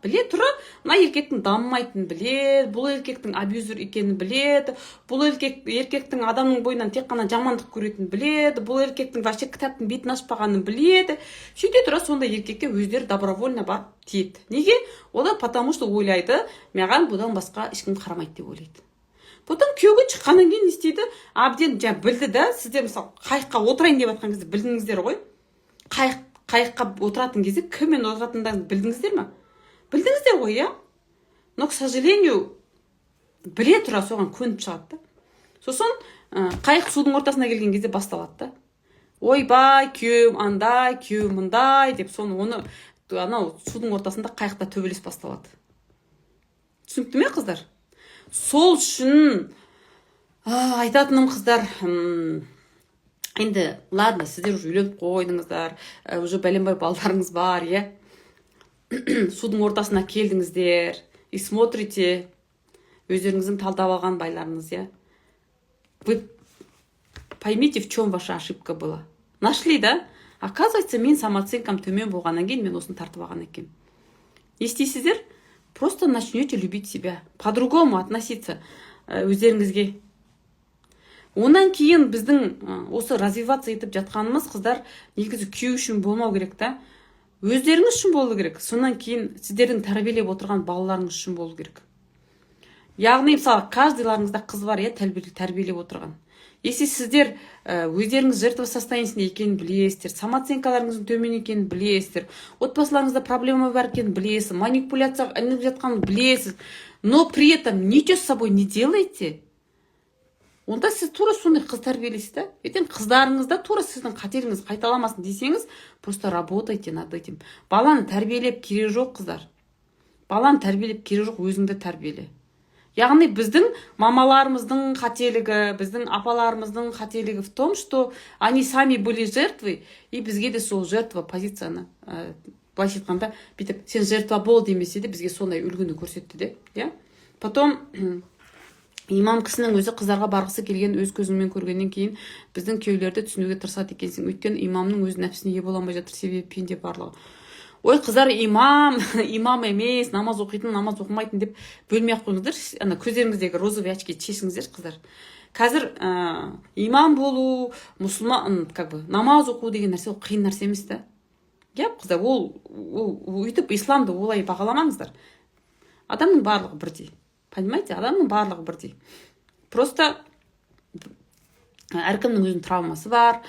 біле тұра мына еркектің дамымайтынын біледі, бұл еркектің абьюзер екенін біледі, бұл еркектің адамның бойынан тек қана жамандық көретінін біледі, бұл еркектің вообще кітаптың бетін ашпағанын біледі. Сөйте тұра сондай еркекке өздері добровольно барып тиеді. Неге? Олар потому что ойлайды, маған бұдан басқа ешкім қарамайды деп ойлайды. Потом күйеуге шыққаннан кейін не істейді? Абден білді да, сіздер мысалы қайыққа отырайын деп жатқан кезде білдіңіздер ғой. Қайыққа отыратын кезде кіммен отыратындығын білдіңіздер ме? Білдіңіздер ғой, иә? Но, к сожалению, біле тұра соған көніп шығады да. Сосын қайық судың ортасына келген кезде басталады да. Ойбай, күйеуім андай, күйеуім мындай деп оны анау судың ортасында қайықта төбелес басталады. Түсінікті ме, қыздар? Сол үшін айтатыным, қыздар, енді, ладно, сіздер уже үйленіп қойдыңыздар, уже бәленбай балдарыңыз бар, иә? Судың ортасына келдіңіздер, и смотрите, өздеріңіздің талдап алған байларыңыз, иә? Вы поймите, в чем ваша ошибка была. Нашли, да? Оказывается, мен самооценкам төмен болғаннан кейін, мен осыны тартып алған екен. Естисіздер? Просто начнете любить себя, по-другому относиться өздеріңізге. Онан кейін біздің осы развиваться етіп жатқанымыз, қыздар, негізі күйеу үшін болмау керек та. Өздеріңіз үшін болу керек. Сонан кейін сіздердің тәрбиелеп отырған балаларыңыз үшін болу керек. Яғни, мысалы, каждыйларыңызда қыз бар, тәрбиелеп отырған. Если сіздер өздеріңіз жертва состояниесінде екенін білесіздер, самооценкаларыңыздың төмен екенін білесіздер, отбасыларыңызда проблема бар екенін білесіз, манипуляцияға ілініп жатқанын білесіз, но при этом ничего с собой не делаете, онда сіз тура сондай қыз тәрбиелейсіз да. Ертең қыздарыңызда тура сіздің қателігіңіз қайталамасын десеңіз, просто работайте над этим. Баланы тәрбиелеп керек жоқ, қыздар. Баланы тәрбиелеп керек жоқ, өзіңді тәрбиеле. Яғни біздің мамаларымыздың қателігі, біздің апаларымыздың қателігі в том, что они сами были жертвой, и бізге де сол жертва позицияны, былайша айтқанда, бүйтіп, сен жертва бол демесе де, бізге сондай үлгіні көрсетті де, иә? Потом имам кісінің өзі қыздарға барғысы келген өз көзіңмен көргеннен кейін біздің күйеулерді түсінуге тырысады екенсің. Өйткені имамның өз нәпсіне ие бола алмай жатыр, себебі пенде барлығы. Ой, қыздар, имам емес, намаз оқитын, намаз оқымайтын деп бөлмей ақ қойыңыздар. Ана көздеріңіздегі розовый очки шешіңіздер, қыздар. Қазір имам болу, мұсылман, намаз оқу деген нәрсе ол қиын нәрсе емес та. Иә, қыздар, ол өйтіп исламды олай бағаламаңыздар. Адамның барлығы бірдей. Понимаете, адамның барлығы бірдей. Просто әркімнің өзінің травмасы бар.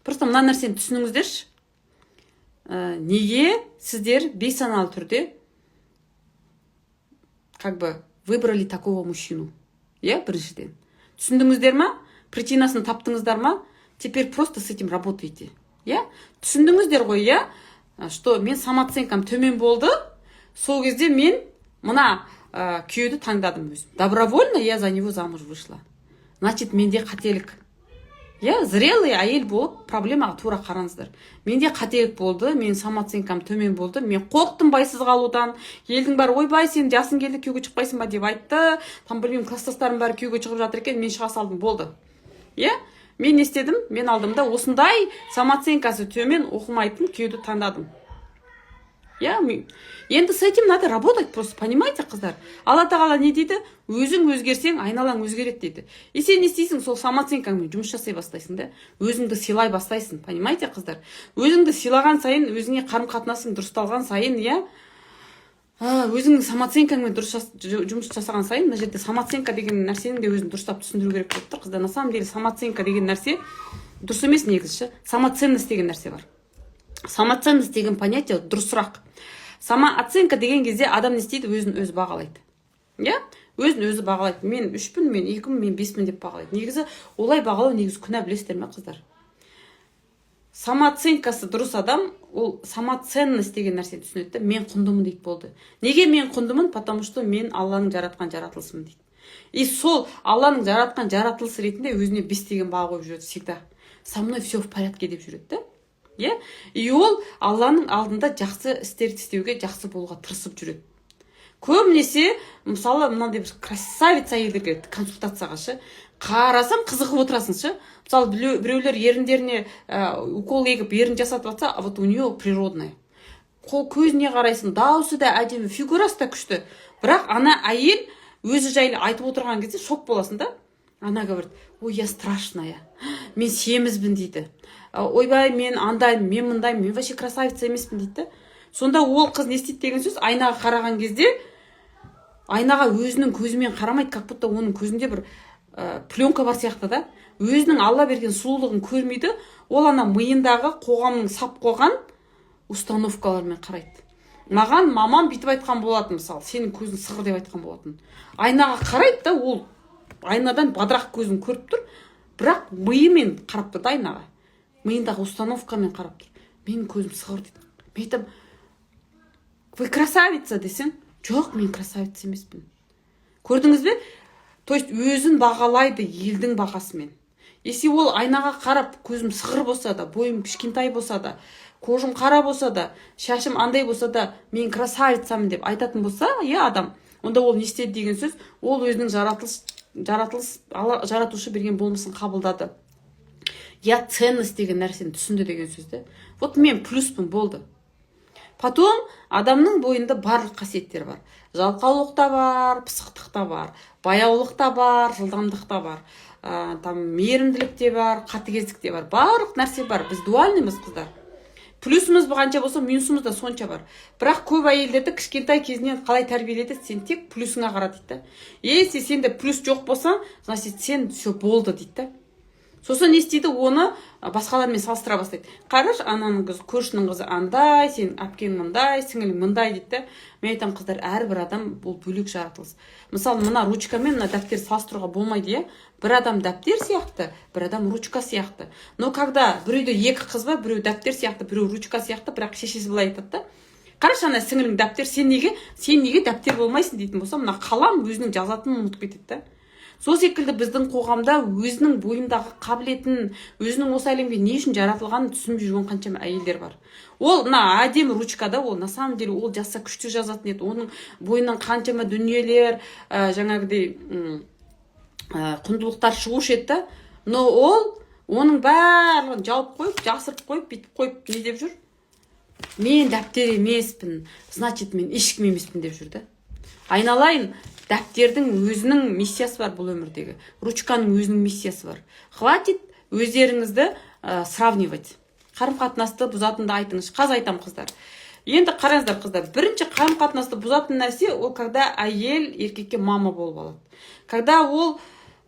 Просто мына нәрсені түсініңіздерші. Неге сіздер бейсаналы түрде выбрали такого мужчину? Я, біріншіден. Түсіндіңіздер ма? Причинасын таптыңыздар ма? Теперь просто с этим работайте. Я? Түсіндіңіздер ғой, я? Что мен самооценкам төмен болды, сол кезде мен мына күйеуді таңдадым өзім. Добровольно я за него замуж вышла. Значит, менде қателік. Я зрелый әйел болып, проблемаға тура қараңыздар. Менде қателік болды, мен самооценкам төмен болды, мен қорықтым байсыз қалудан. Елдің бәрі, ойбай, сен жасың келді, күйеуге шықпайсың ба деп айтты. Там білмеймін, класстастарым бәрі күйеуге шығып жатыр екен, мен шыға салдым, болды. Иә? Мен не істедім? Мен алдым да осындай самооценкасы төмен оқымайтын күйеуді таңдадым. Я, енді с этим надо работать просто, понимаете, қыздар? Алла тағала не дейді? Өзің өзгерсең, айналаң өзгереді дейді. И сен не істейсің? Сол самооценкаңмен жұмыс жасай бастайсың да. Өзіңді сыйлай бастайсың, понимаете, қыздар? Өзіңді сыйлаған сайын, өзіңе қарым-қатынасың дұрысталған сайын, иә? Өзіңнің самооценкаңмен жұмыс жасаған сайын, мына жерде самооценка деген нәрсенің де өзін дұрыстап түсіндіру керек болып тұр, қыздар. На самом деле самооценка деген нәрсе дұрыс емес негізі. Самоценность деген нәрсе бар. Самоценность деген понятие дұрысырақ. Самооценка деген кезде адам не істейді? Өзін өзі бағалайды. Иә? Өзін өзі бағалайды. Мен 3-пін, мен 2-пін, мен 5-пін деп бағалайды. Негізі олай бағалау негізі күнә, білесіздер ме, қыздар? Самооценкасы дұрыс адам, ол самоценность деген нәрсе түсінеді. Мен құндымын дейді болды. Неге мен құндымын? Потому что мен Алланың жаратқан жаратылысымын дейді. И сол Алланың жаратқан жаратылысы ретінде өзіне 5 деген баға қойып жүреді всегда. Со мной все в порядке деп жүреді да. Yeah? И ол Алланың алдында жақсы істерді істеуге, жақсы болуға тырысып жүреді. Көбінесе, мысалы, мынандай бір красавица әйелдер келеді консультацияға шы. Қарасам қызығып отырасың шы. Мысалы, біреулер еріндеріне укол егіп ерін жасатып жатса, а вот у нее природная. көзіне қарайсың, дауысы да әдемі, фигурасы да күшті. Бірақ ана әйел өзі жайлы айтып отырған кезде шок боласың да. Она говорит: ой, я страшная, мен семізбін дейді. Ойбай, мен андаймын, мен мындаймын, мен вообще красавица емеспін дейді. Сонда ол қыз не істейді деген сөз, айнаға қараған кезде айнаға өзінің көзімен қарамайды, как будто оның көзінде бір пленка бар сияқты да. Өзінің Алла берген сұлулығын көрмейді, ол ана миындағы қоғамның сап қойған установкалармен қарайды. Маған мамам бүйтіп айтқан болатын, мысалы, сенің көзің сығыр деп айтқан болатын. Айнаға қарайды да, ол айнадан бадырақ көзін көріп тұр, бірақ миымен қарап тұр да айнаға. Миындағы установкамен қарап тұр. Менің көзім сығыр дейді. Мен айтам: вы красавица десең, жоқ, мен красавица емеспін. Көрдіңіз бе? То есть өзін бағалайды елдің бағасымен. Если ол айнаға қарап, көзім сығыр болса да, бойым кішкентай болса да, кожым қара болса да, шашым андай болса да, мен красавицамын деп айтатын болса, адам, онда ол не істеді деген сөз, ол өзінің жаратушы берген болмысын қабылдады. Я ценность деген нәрсені түсінді деген сөзді. Вот мен плюспын, болды. Потом адамның бойында барлық қасиеттер бар. Жалқаулық та бар, пысықтық та бар, баяулық та бар, жылдамдық та бар, мейірімділік те бар, қатыгездік те бар. Барлық нәрсе бар. Біз дуальныймыз, қыздар. Плюсымыз қанша болса, минусымыз да сонша бар. Бірақ көп әйелдерді кішкентай кезінен қалай тәрбиеледі, сен тек плюсыңа қара дейді. Если сенде плюс жоқ болса, значит сен все болды дейді. Сосын не істейді, оны басқалармен салыстыра бастайды. Қараш, ананың қызы, көршінің қызы андай, сен әпкең мындай, сіңілің мындай дейді. Мен айтам, қыздар, әрбір адам бұл бөлек жаратылыс. Мысалы, мына ручкамен мына дәптер салыстыруға болмайды, бір адам дәптер сияқты, бір адам ручка сияқты. Но когда біреуде екі қыз ба, біреу дәптер сияқты, біреу ручка сияқты, бірақ шешесі былай айтады да: қараш, ана сіңілің дәптер, сен неге дәптер болмайсың дейтін болса, мына қалам өзінің жазатынын ұмытып кетеді да. Сол секілді біздің қоғамда өзінің бойындағы қабілетін, өзінің осы әлемге не үшін жаратылғанын түсінбей жүрген қаншама әйелдер бар. Ол мына әдемі ручкада, ол на самом деле ол жазса күшті жазатын еді. Оның бойынан қаншама дүниелер, жаңағыдай құндылықтар шығушы еді. Но ол оның барлығын жауып қойып, жасырып қойып, бүйтіп қойып, не деп жүр? Мен дәптер емеспін, значит мен ешкім емеспін деп жүр да. Айналайын, дәптердің өзінің миссиясы бар бұл өмірдегі. Ручканың өзінің миссиясы бар. Хватит өздеріңізді сравнивать. Қарым-қатынасты бұзатынды айтыңыз. Қазір айтам, қыздар. Енді қараңыздар, қыздар. Бірінші қарым-қатынасты бұзатын нәрсе, ол когда әйел еркекке мама болып алады. Когда ол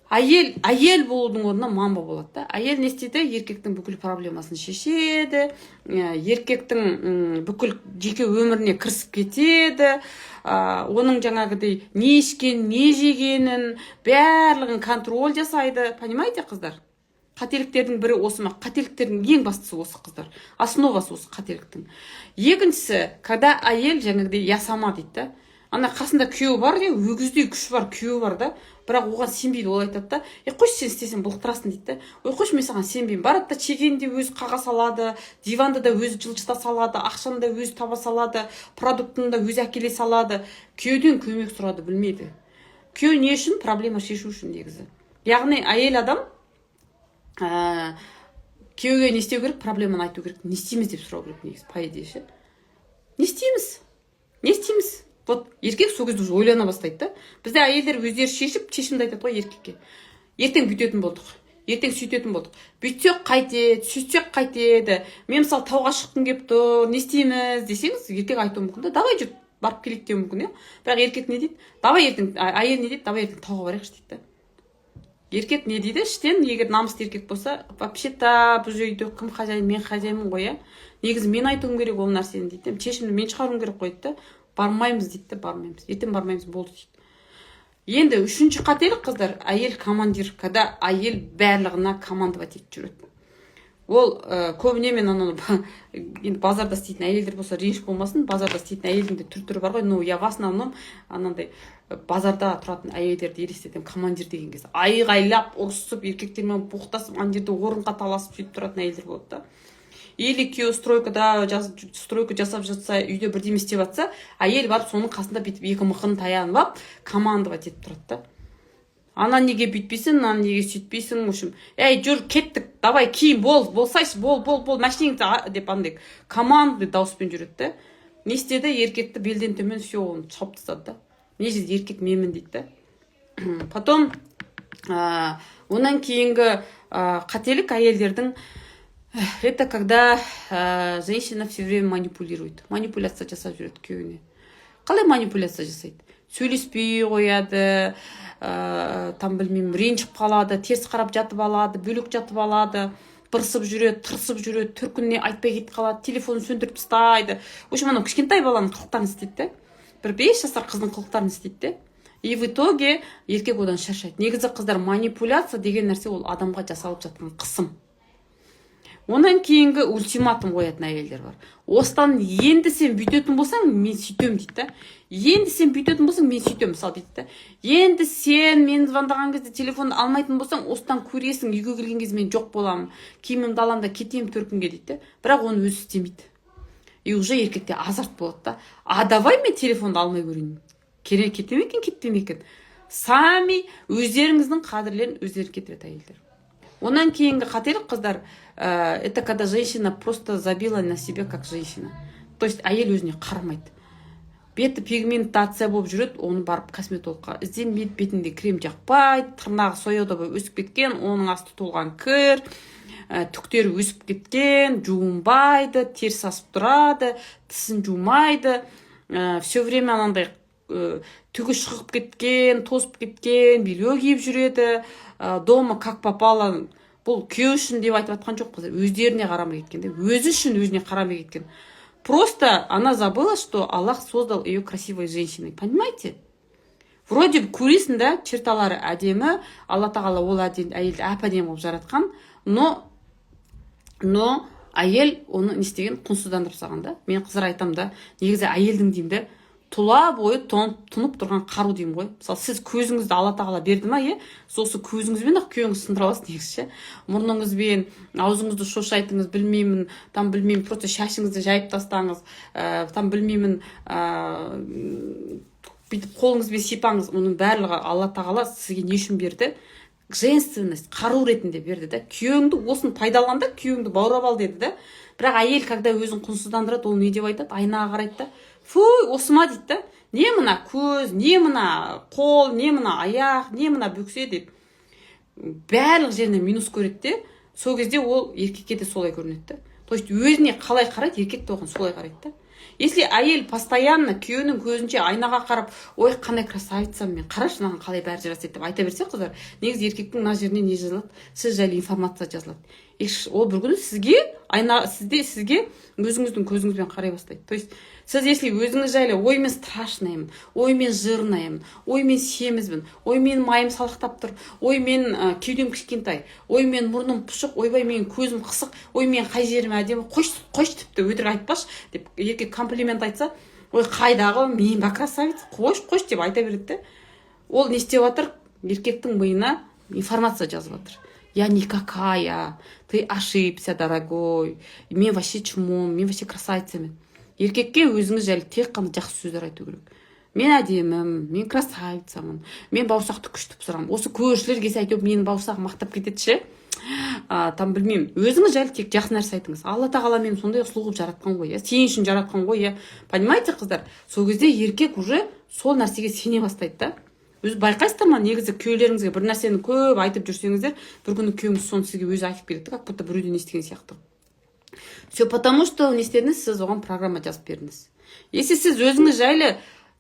әйел болудың орнына мама болады да. Әйел не істейді? Еркектің бүкіл проблемасын шешеді, еркектің бүкіл жеке өміріне кірісіп кетеді, оның жаңағыдай не ішкен, не жегенін барлығын контроль жасайды. Понимаете, қыздар? Қателіктердің бірі осы ма? Қателіктердің ең бастысы осы, қыздар. Основасы осы қателіктің. Екіншісі, когда әйел жаңағыдай я сама дейді да. Ана қасында күйеуі бар, өгіздей күші бар күйеуі бар да. Бірақ оған сенбейді, ол айтады да: қойшы, сен істесең былықтырасың дейді да. Қойшы, мен саған сенбеймін. Барады да чегенде өзі қаға салады, диванды да өзі жылжыта салады, ақшаны да өзі таба салады, продуктын да өзі әкеле салады. Күйеуден көмек сұрады, білмейді. Күйеу не үшін? Проблема шешу үшін негізі. Яғни әйел адам күйеуге не істеу керек? Проблеманы айту керек. Не істейміз деп сұрау керек негізі, по идее ше. Не істейміз? Не істейміз? Вот еркек сол кезде уже ойлана бастайды да. Бізде әйелдер өздері шешіп, шешімді айтады ғой еркекке. Ертең бүйтетін болдық, ертең сөйтетін болдық. Бүйтсек қайтеді, сөйтсек қайтеді. Мен мысалы тауға шыққым келіп тұр, не істейміз десеңіз, еркек айтуы мүмкін да. Давай жүр, барып келейік деуі мүмкін, бірақ еркек не дейді? Давай ертең, әйел не дейді? Давай ертең тауға барайықшы дейді да. Еркек не дейді? Іштен, егер намысты еркек болса, вообще-то бұл жерде кім хозяин, мен хозяймын ғой, негізі мен айтуым керек ол нәрсені дейді. Шешімді мен шығаруым керек қойды да. Бармаймыз дейді, бармаймыз. Ертең бармаймыз, болды дейді. Енді үшінші қателік, қыздар, әйел командир. Когда әйел барлығына командовать етіп жүреді. Ол көбіне мен енді базарда істейтін әйелдер болса реніш болмасын, базарда істейтін әйелдің де түр-түрі бар ғой. Но я в основном анандай базарда тұратын әйелдерді елестетемін, командир деген кезде. Айғайлап, ұрысып, еркектермен боқтасып, ана жерде орынға таласып сөйтіп тұратын әйелдер болады да. Или күйеуі стройка жасап жатса, үйде бірдеме істеп жатса, әйел барып соның қасында бүйтіп екі мықын таянып алып, командовать етіп тұрады да. Ана неге бүйтпейсің, ана неге сөйтпейсің, в общем, жүр, кеттік, давай киім, болсайшы, бол, машинеңді деп андай команды дауыспен жүреді да. не істеді, еркекті белден төмен все оны шауып тастады да. Не жерде еркек менмін дейді да. Потом онан кейінгі қателік әйелдердің это когда женщина все время манипулирует. Манипуляция жасап жүреді күйеуіне. Қалай манипуляция жасайды? Сөйлеспей қояды, там білмеймін, ренжіп қалады, теріс қарап жатып алады, бөлек жатып алады, бырсып жүреді, тырсып жүреді, түркіне айтпай кетіп қалады, телефонын сөндіріп тастайды. В общем, анау кішкентай баланың қылықтарын істейді да. Бір 5 жасар қыздың қылықтарын істейді да. И в итоге еркек одан шаршайды. Негізі қыздар, манипуляция деген нәрсе ол адамға жасалып жатқан қысым. Онан кейінгі ультиматум қоятын әйелдер бар. Осыдан енді сен бүйтетін болсаң, мен сөйтем дейді да. Енді сен бүйтетін болсаң, мен сөйтем, мысалы дейді да. Енді сен мен звондаған кезде телефонды алмайтын болсаң, осыдан көресің, үйге келген кезде мен жоқ боламын, киімімді аламын да кетемін төркінге дейді да. Бірақ оны өзі істемейді. И уже еркекте азарт болады да. А давай мен телефонды алмай көрейін. Керек кете ме екен, кетпе ме екен. Сами өздеріңіздің қадірлерін өздері кетіреді әйелдер. Онан кейінгі қателік, қыздар, это когда женщина просто забила на себя как женщина. То есть әйел өзіне қарамайды. Беті пигментация болып жүреді, оны барып косметологқа ізденбейді, бетінде крем жақпайды, тырнағы сояуда болып өсіп кеткен, оның асты толған кір, түктері өсіп кеткен, жуынбайды, теріс асып тұрады, тісін жумайды, все время анандай түгі шығып кеткен, тозып кеткен, белье киіп жүреді, дома как попало. Бұл күйеу үшін деп айтып жатқан жоқ, қыздар, өздеріне қарамай кеткен, өзі үшін өзіне қарамай кеткен. Просто она забыла, что Аллах создал ее красивой женщиной. Понимаете? Вроде көресің да, черталары әдемі, Алла тағала ол әйелді әп-әдемі болып жаратқан, но әйел оны не істеген, құнсыздандырып салған да. Мен қыздар айтам да, негізі әйелдің деймін да, тұла бойы тұнып тұрған қару деймін ғой. Мысалы, сіз көзіңізді Алла тағала берді ма, сосы көзіңізбен ақ күйеуіңізді сындыра аласыз негізі. Мұрныңызбен, аузыңызды шошайтыңыз, білмеймін, там білмеймін, просто шашыңызды жайып тастаңыз, там білмеймін, бүйтіп қолыңызбен сипаңыз, оның барлығы Алла тағала сізге не үшін берді? Женственность, қару ретінде берді да. Күйеуіңді осын пайдалан да, күйеуіңді баурап ал деді да. Бірақ әйел, когда өзін құнсыздандырады, ол не деп айтады? Айнаға қарайды да. Фуй, осы ма дейді да. Не мына көз, не мына қол, не мына аяқ, не мына бөксе дейді. Барлық жеріне минус көреді де. Сол кезде ол еркекке де солай көрінеді да. То есть өзіне қалай қарайды, еркек те оған солай қарайды да. Если әйел постоянно күйеуінің көзінше айнаға қарап, ой, қандай красавицам мен, қарашы маған қалай бәрі жарасады деп айта берсе, қыздар, негізі еркектің мына жеріне не жазылады? Сіз жайлы информация жазылады. Ол бір күні сізге өзіңіздің көзіңізбен қарай бастайды. То есть сіз если өзіңіз жайлы, ой, мен страшныймын, ой, мен жирныймын, ой, мен семізбін, ой, мен майым салақтап тұр, ой, мен кеудем кішкентай, ой, мен мұрным пұшық, ойбай, мен көзім қысық, ой, мен қай жерім әдемі, қойшы тіпті өтірік айтпашы деп еркек комплимент айтса, ой, қайдағы, мен ба красавица, қойшы деп айта береді. Ол не істеп жатыр? Еркектің миына информация жазып жатыр. Я никакая, ты ошибся, дорогой, мен вообще чумом, мен вообще красавицамен. Еркекке өзіңіз жайлы тек қана жақсы сөздер айту керек. Мен әдемім, мен красавицамын, мен бауырсақты күшті пісірамын. Осы көршілер келсе әйтеуір менің бауырсағым мақтап кетеді ше. Там білмеймін. Өзіңіз жайлы тек жақсы нәрсе айтыңыз. Алла тағала мені сондай сұлу қылып жаратқан ғой, сен үшін жаратқан ғой, понимаете, қыздар? Сол кезде еркек уже сол нәрсеге сене бастайды да. Өз байқайсыздар ма, негізі күйеулеріңізге бір нәрсені көп айтып жүрсеңіздер, бір күні күйеуіңіз соны сізге өзі айтып береді, как будто біреуден естіген сияқты. Все потому, что не істедіңіз, сіз оған программа жазып бердіңіз. Если сіз өзіңіз жайлы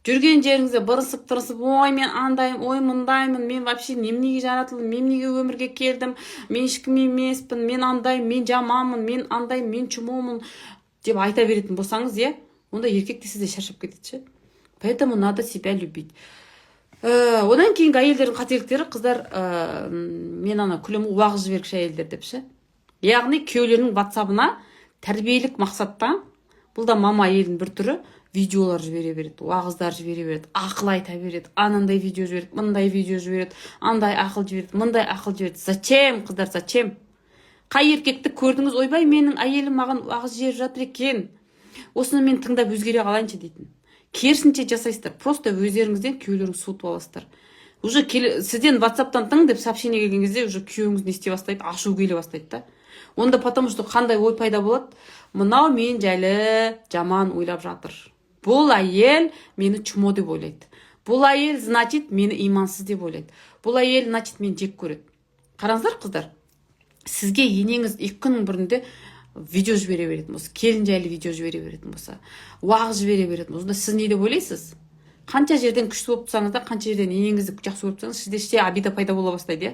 жүрген жеріңізде бырысып, ой, мен андаймын, ой, мындаймын, мен вообще неменеге жаратылдым, мен неге өмірге келдім, мен ешкім емеспін, мен андаймын, мен жаманмын, мен андаймын, мен чумомын деп айта беретін болсаңыз, онда еркек те сізде шаршап кетеді ше. Поэтому надо себя любить. Одан кейінгі әйелдердің қателіктері, қыздар, мен ана күлім уағыз жібергіш әйелдер деп ше. Яғни күйеулерінің WhatsApp-ына тәрбиелік мақсатта, бұл да мама әйелдің бір түрі, видеолар жібере береді, уағыздар жібере береді, ақыл айта береді, анандай видео жібереді, мындай видео жібереді, андай ақыл жібереді, мындай ақыл жібереді. Зачем, қыздар, зачем? Қай еркекті көрдіңіз, ойбай, менің әйелім маған уағыз жіберіп жатыр екен, осыны мен тыңдап өзгере қалайыншы дейтін. Керісінше жасайсыздар, просто өздеріңізден күйеулеріңіз суытып аласыздар. Уже сізден WhatsApp-тан тың деп сообщение келген кезде уже күйеуіңіз не істей бастайды, ашу келе бастайды да. Онда потому что қандай ой пайда болады? Мынау мен жайлы жаман ойлап жатыр. Бұл әйел мені чмо деп ойлайды. Бұл әйел, значит, мені имансыз деп ойлайды. Бұл әйел, значит, мені жек көреді. Қараңыздар, қыздар, сізге енеңіз 2 күннің бірінде видео жібере беретін болса, келін жайлы видео жібере беретін болса, уағыз жібере беретін болса, сіз не деп ойлайсыз? Қанша жерден күшті болып тұрсаңыз да, қанша жерден енеңізді жақсы көріп тұрсаңыз, сізде іште обида пайда бола бастайды,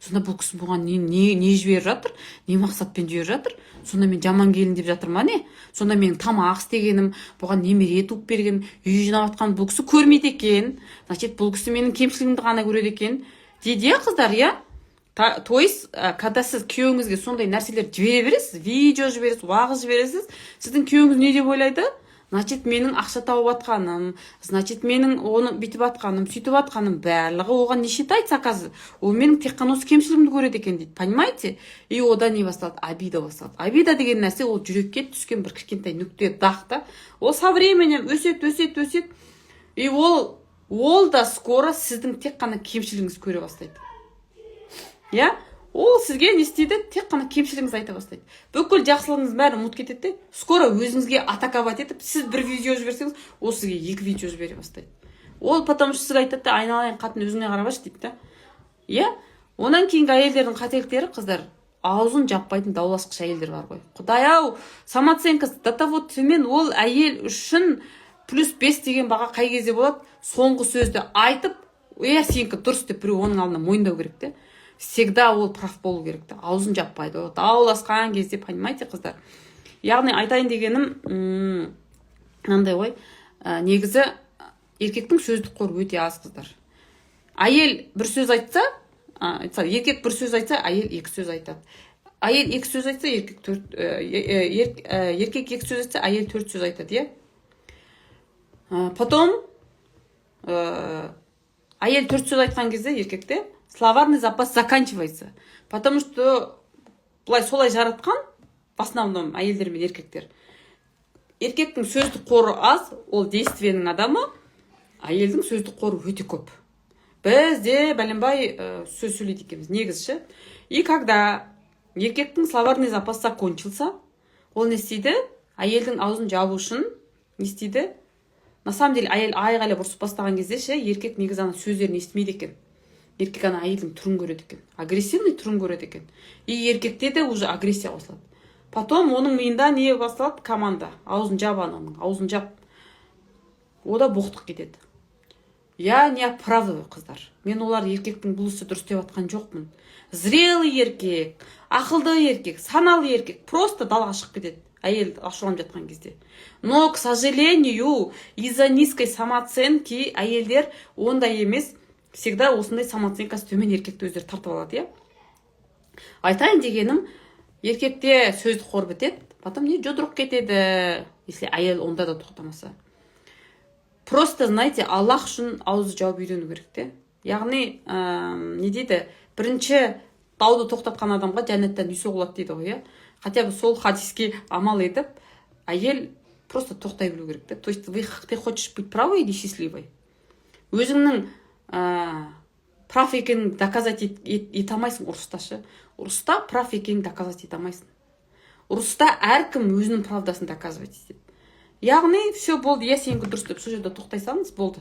сонда бұл кісі бұған не жіберіп жатыр, не мақсатпен жіберіп жатыр, сонда мен жаман келін деп жатыр ма не? Сонда менің тамақ істегенім, бұған немере туып берген, үй жинап жатқан бұл кісі көрмейді екен, значит, бұл кісі менің кемшілігімді ғана көреді екен дейді, қыздар, То есть, когда сіз күйеуіңізге сондай нәрселер жібере бересіз, видео жібересіз, уағыз жібересіз, сіздің күйеуіңіз не деп ойлайды? Значит, менің ақша тауып атқаным, значит, менің оны бүйтіп атқаным, сөйтіп атқаным, барлығы оған не считается, оказывается. Ол менің тек қана осы кемшілігімді көреді екен дейді. Понимаете? И одан не басталады? Обида басталады. Обида деген нәрсе ол жүрекке түскен бір кішкентай нүкте дақ та. Ол со временем өсет. И ол да скоро сіздің тек қана кемшілігіңізді көре бастайды. Ол сізге не істейді? Тек қана кемшілігіңізді айта бастайды. Бүкіл жақсылығыңыз бәрі ұмытып кетеді. Скоро өзіңізге атаковать етіп, сіз бір видео жіберсеңіз, ол сізге 2 видео жібере бастайды. Ол потому что сізге айтады, айналайын қатын өзіңе қарабашы дейді. Онан кейінгі әйелдердің қателіктері, қыздар, аузын жаппайтын дауласқыш әйелдер бар ғой. Құдай-ау, самооценкасы до того төмен, ол әйел үшін +5 деген баға қай кезде болады? Соңғы сөзді айтып, сенікі дұрыс деп біреу оның алдына мойындау керек те. Всегда ол прав болу керек те. Аузын жаппайды. Дауласқан кезде, понимаете, қыздар. Яғни айтайын дегенім, мынандай ғой, негізі еркектің сөздік қоры өте аз, қыздар. Әйел бір сөз айтса, еркек бір сөз айтса, әйел 2 сөз айтады. Әйел 2 сөз айтса, еркек 2 сөз айтса, әйел 4 сөз айтады, Потом әйел 4 сөз айтқан кезде еркекте словарный запас заканчивается. Потому что солай жаратқан, в основном әйелдер мен еркектер. Еркектің сөздік қоры аз, ол действиенің адамы, әйелдің сөздік қоры өте көп. Бізде бәленбай сөз сөйлейді екенбіз, негізші. И когда еркектің словарный запас закончился, ол не істейді? Әйелдің аузын жабу үшін не істейді? На самом деле, әйел айғайлап ұрсып бастаған кезде еркек негізі ана сөздерін естімейді екен. Еркек ана әйелдің түрін көреді екен. Агрессивный түрін көреді екен. И еркекте де уже агрессия қосылады. Потом оның миында не басталады? Команда. Аузын жап ананың, аузын жап. Ода боқтық кетеді. Я не оправдываю, қыздар. Мен олар еркектің бұл ісі дұрыс деп атқан жоқпын. Зрелый еркек, ақылды еркек, саналы еркек просто далаға шығып кетеді. Әйел ашуланып жатқан кезде. Но, к сожалению, из-за низкой самооценки әйелдер ондай емес, всегда осындай самооценкасы төмен еркекті өздері тартып алады, Айтайын дегенім, еркекте сөздік қор бітеді, потом не жодырып кетеді, если әйел онда да тоқтамаса. Просто, знаете, Аллах үшін аузы жауып үйрену керек те. Яғни, не дейді, бірінші тауды тоқтатқан адамға жәннаттан үй соғылады дейді ғой, Хотя бы сол хадиске амал етіп, әйел просто тоқтай білу керек те. То есть, ты хочешь быть правой или счастливой? Өзіңнің прав екенін доказать ете алмайсың ұрысташы. Ұрыста прав екенін доказать ете алмайсың. Ұрыста әркім өзінің правдасын доказывать етеді. Яғни, все болды, сенікі дұрыс деп сол жерде тоқтай салыңыз, болды.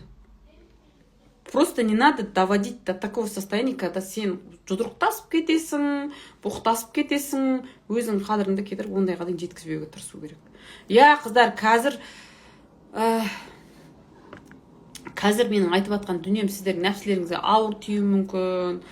Просто не надо доводить до такого состояния, когда сен жұдырықтасып кетесің, боқтасып кетесің, өзің қадіріңді кетіріп, ондайға дейін жеткізбеуге тырысу керек. Қыздар, қазір менің айтып атқан дүнием сіздердің нәпсілеріңізге ауыр тиюі мүмкін,